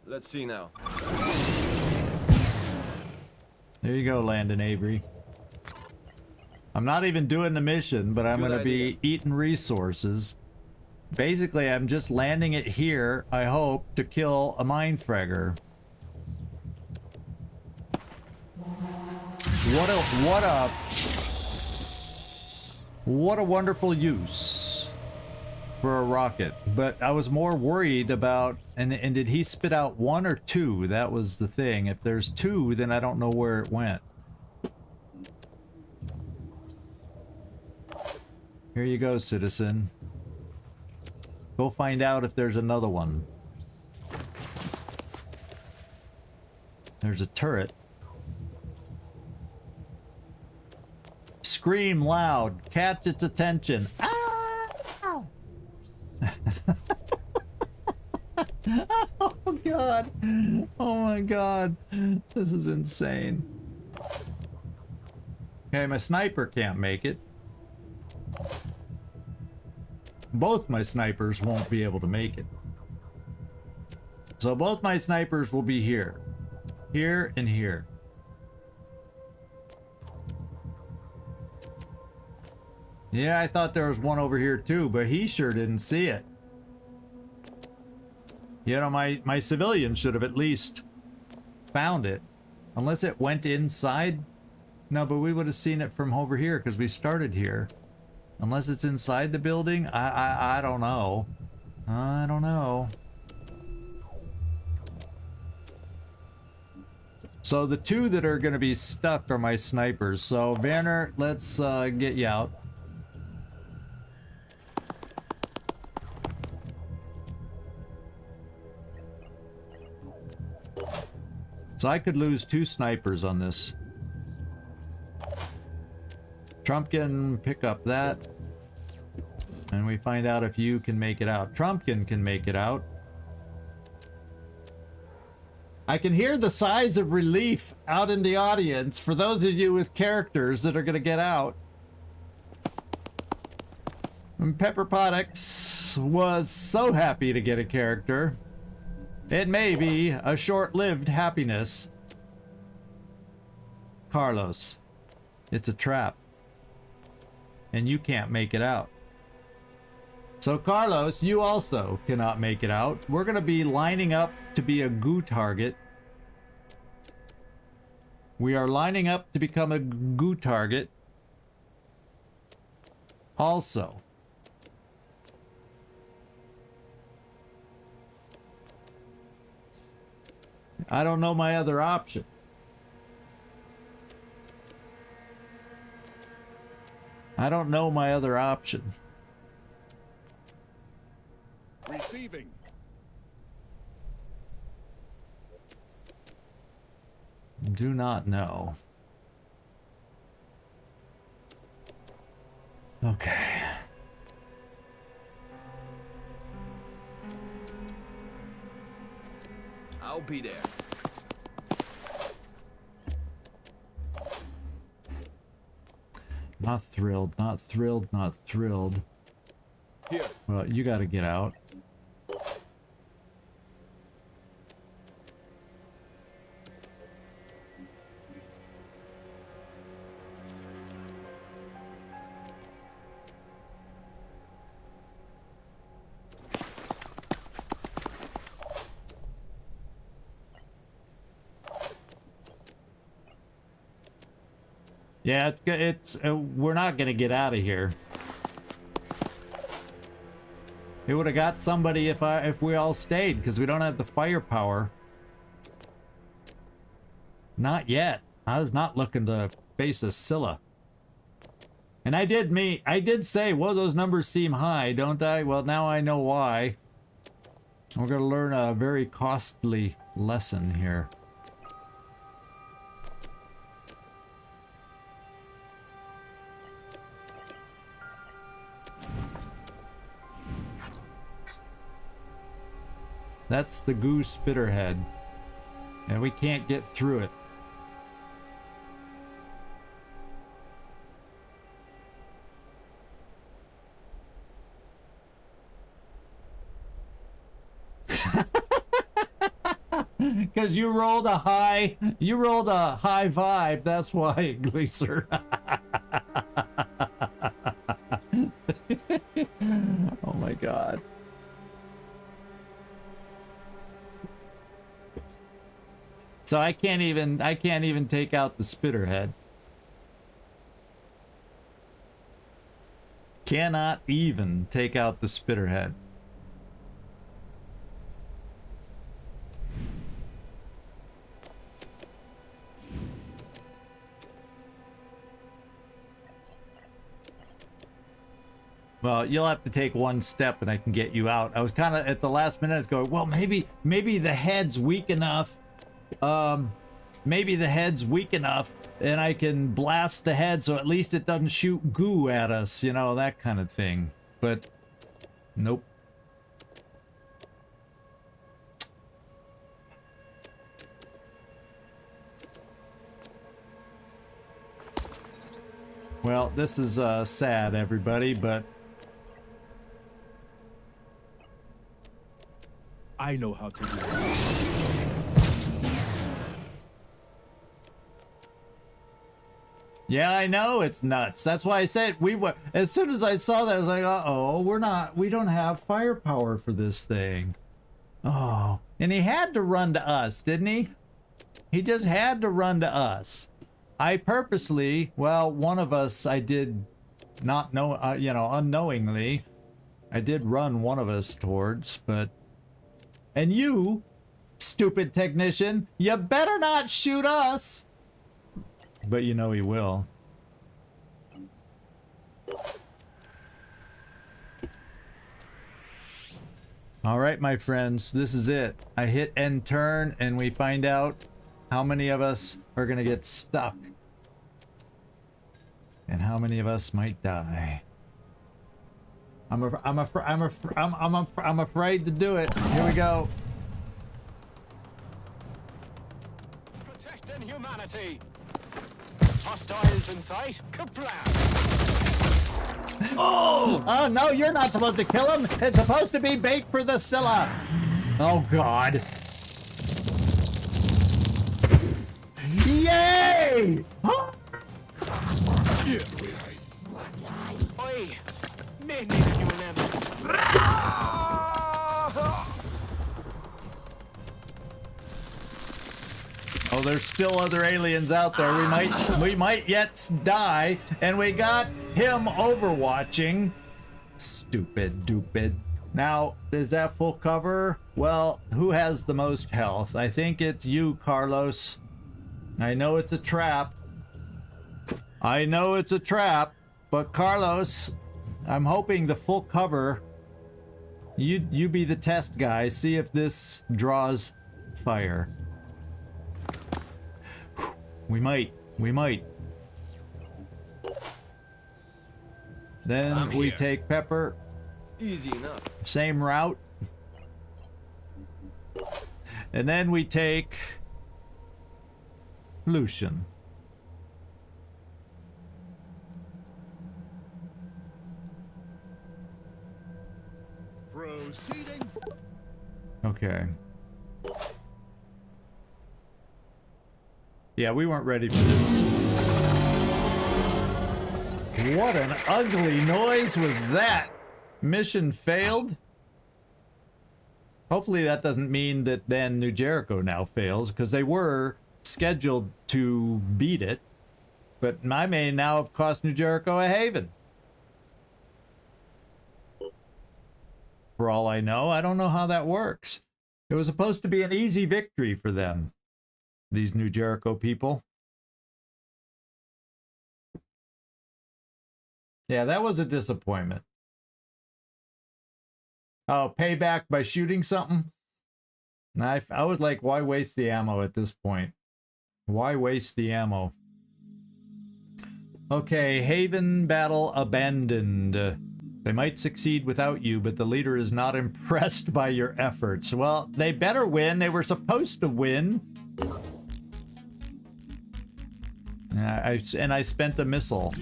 Let's see now. There you go, Landon Avery. I'm not even doing the mission, but I'm going to be eating resources. Basically, I'm just landing it here, I hope, to kill a mine fragger. What a wonderful use for a rocket. But I was more worried about, and did he spit out 1 or 2? That was the thing. If there's 2, then I don't know where it went. Here you go, citizen. Go find out if there's another one. There's a turret. Scream loud. Catch its attention. Ah! Oh God. Oh my God. This is insane. Okay, my sniper can't make it. Both my snipers won't be able to make it. So both my snipers will be here. Here and here. Yeah, I thought there was one over here too, but he sure didn't see it. You know, my civilian should have at least found it. Unless it went inside. No, but we would have seen it from over here because we started here. Unless it's inside the building, I don't know. I don't know. So the two that are going to be stuck are my snipers. So Werner, let's get you out. So I could lose 2 snipers on this. Trumpkin, pick up that. And we find out if you can make it out. Trumpkin can make it out. I can hear the sighs of relief out in the audience for those of you with characters that are going to get out. And Pepper Potix was so happy to get a character. It may be a short-lived happiness. Carlos, it's a trap. And you can't make it out. So Carlos, you also cannot make it out. We're going to be lining up to be a goo target. We are lining up to become a goo target. Also. I don't know my other option. I don't know my other option. Receiving. Do not know. Okay. I'll be there. Not thrilled, not thrilled, not thrilled. Here. Well, you gotta get out. Yeah, we're not gonna get out of here. It would have got somebody if we all stayed, because we don't have the firepower. Not yet. I was not looking to face a Scylla. And I did say, well, those numbers seem high, don't I? Well, now I know why. We're gonna learn a very costly lesson here. That's the goo spitterhead. And we can't get through it. Because you rolled a high vibe, that's why, Gleaser. Oh my god. So I can't even take out the spitterhead. Cannot even take out the spitterhead. Well, you'll have to take one step and I can get you out. I was kind of at the last minute I was going, well, maybe the head's weak enough. Maybe the head's weak enough and I can blast the head so at least it doesn't shoot goo at us, you know, that kind of thing. But nope. Well, this is sad, everybody, but I know how to do it. Yeah, I know it's nuts. That's why I said we were. As soon as I saw that, I was like, "Uh-oh, we don't have firepower for this thing." Oh, and he had to run to us, didn't he? He just had to run to us. I purposely, well, one of us, I did not know, unknowingly, I did run one of us towards, but, and you, stupid technician, you better not shoot us. But you know he will. All right, my friends, this is it. I hit end turn and we find out how many of us are gonna get stuck and how many of us might die. I'm afraid to do it. Here we go. Protecting humanity. Hostiles in sight. Kaplan. Oh no, you're not supposed to kill him. It's supposed to be bait for the Scylla. Oh God. Yay! Oi. Me need a new limb. Oh, there's still other aliens out there. We might yet die, and we got him overwatching. Stupid. Now, is that full cover? Well, who has the most health? I think it's you, Carlos. I know it's a trap. But Carlos, I'm hoping the full cover. You be the test guy. See if this draws fire. We might. Then we take Pepper. Easy enough. Same route. And then we take Lucian. Proceeding. Okay. Yeah, we weren't ready for this. What an ugly noise was that? Mission failed? Hopefully that doesn't mean that then New Jericho now fails, because they were scheduled to beat it. But I may now have cost New Jericho a haven. For all I know, I don't know how that works. It was supposed to be an easy victory for them. These New Jericho people. Yeah, that was a disappointment. Oh, payback by shooting something? I was like, why waste the ammo at this point? Why waste the ammo? Okay, Haven battle abandoned. They might succeed without you, but the leader is not impressed by your efforts. Well, they better win. They were supposed to win. And I spent a missile.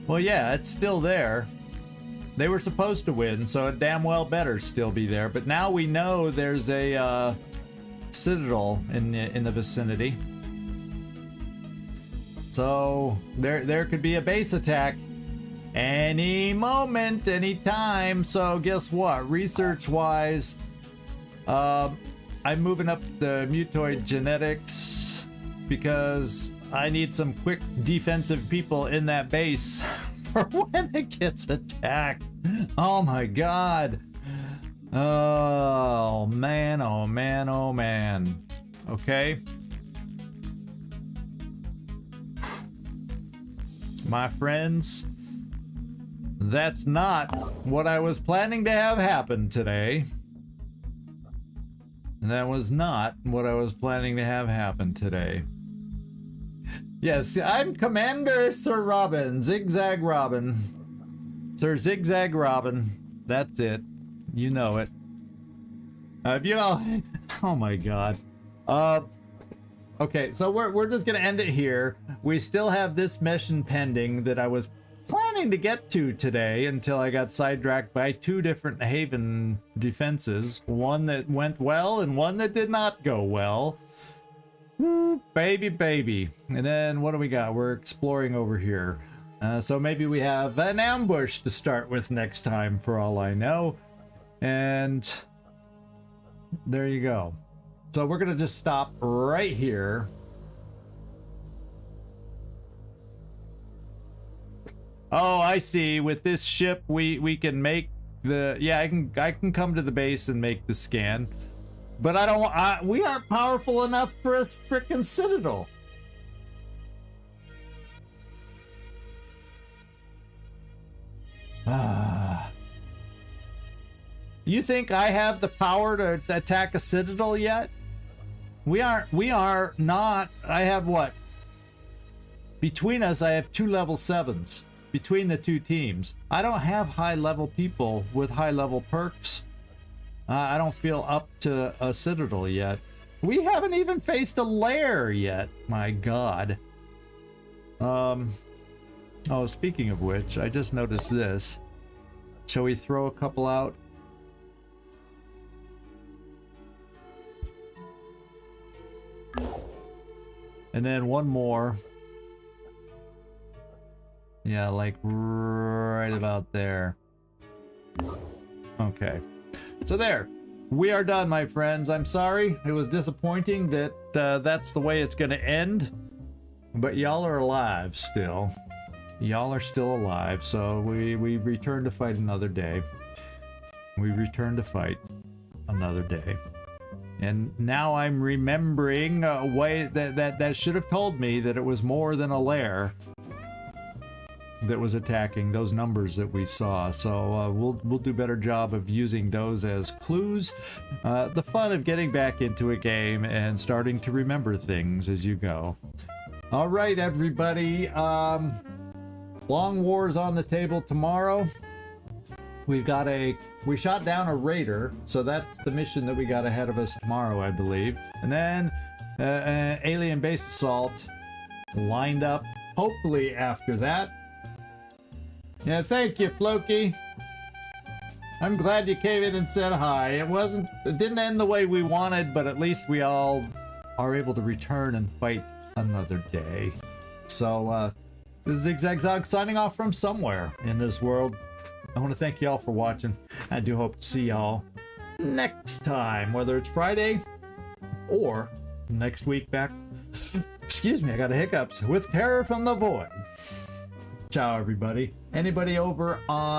Well, yeah, it's still there. They were supposed to win, so it damn well better still be there. But now we know there's a citadel in the vicinity. So there could be a base attack any moment, any time. So guess what? Research-wise, I'm moving up the mutoid genetics because I need some quick defensive people in that base for when it gets attacked. Oh my God. Oh man, oh man, oh man. Okay. My friends, that's not what I was planning to have happen today. That was not what I was planning to have happen today. Yes, I'm Commander Sir Robin, Zigzag Robin. Sir Zigzag Robin. That's it. You know it. Have you all... Oh my God. Okay, so we're just gonna end it here. We still have this mission pending that I was planning to get to today until I got sidetracked by two different Haven defenses. One that went well and one that did not go well. Woo, baby, baby. And then what do we got? We're exploring over here. So maybe we have an ambush to start with next time for all I know. And there you go. So we're gonna just stop right here. Oh, I see. With this ship, we can make the... Yeah, I can come to the base and make the scan. But I don't... we aren't powerful enough for a frickin' Citadel. You think I have the power to attack a Citadel yet? We are not... I have what? Between us, I have 2 level 7s. Between the two teams. I don't have high level people with high level perks. I don't feel up to a Citadel yet. We haven't even faced a lair yet. My god. Oh, speaking of which, I just noticed this. Shall we throw a couple out? And then one more. Yeah, like right about there. Okay. So there. We are done, my friends. I'm sorry. It was disappointing that that's the way it's going to end. But y'all are alive still. Y'all are still alive. So we return to fight another day. We return to fight another day. And now I'm remembering a way that should have told me that it was more than a lair that was attacking those numbers that we saw. So we'll do a better job of using those as clues. The fun of getting back into a game and starting to remember things as you go. All right, everybody. Long Wars on the table tomorrow. We shot down a raider, so that's the mission that we got ahead of us tomorrow, I believe. And then alien base assault lined up hopefully after that. Yeah, thank you, Floki. I'm glad you came in and said hi. It didn't end the way we wanted, but at least we all are able to return and fight another day. So, this is ZigZagZog signing off from somewhere in this world. I want to thank y'all for watching. I do hope to see y'all next time, whether it's Friday or next week back. Excuse me, I got hiccups with Terror from the Void. Ciao, everybody. Anybody over on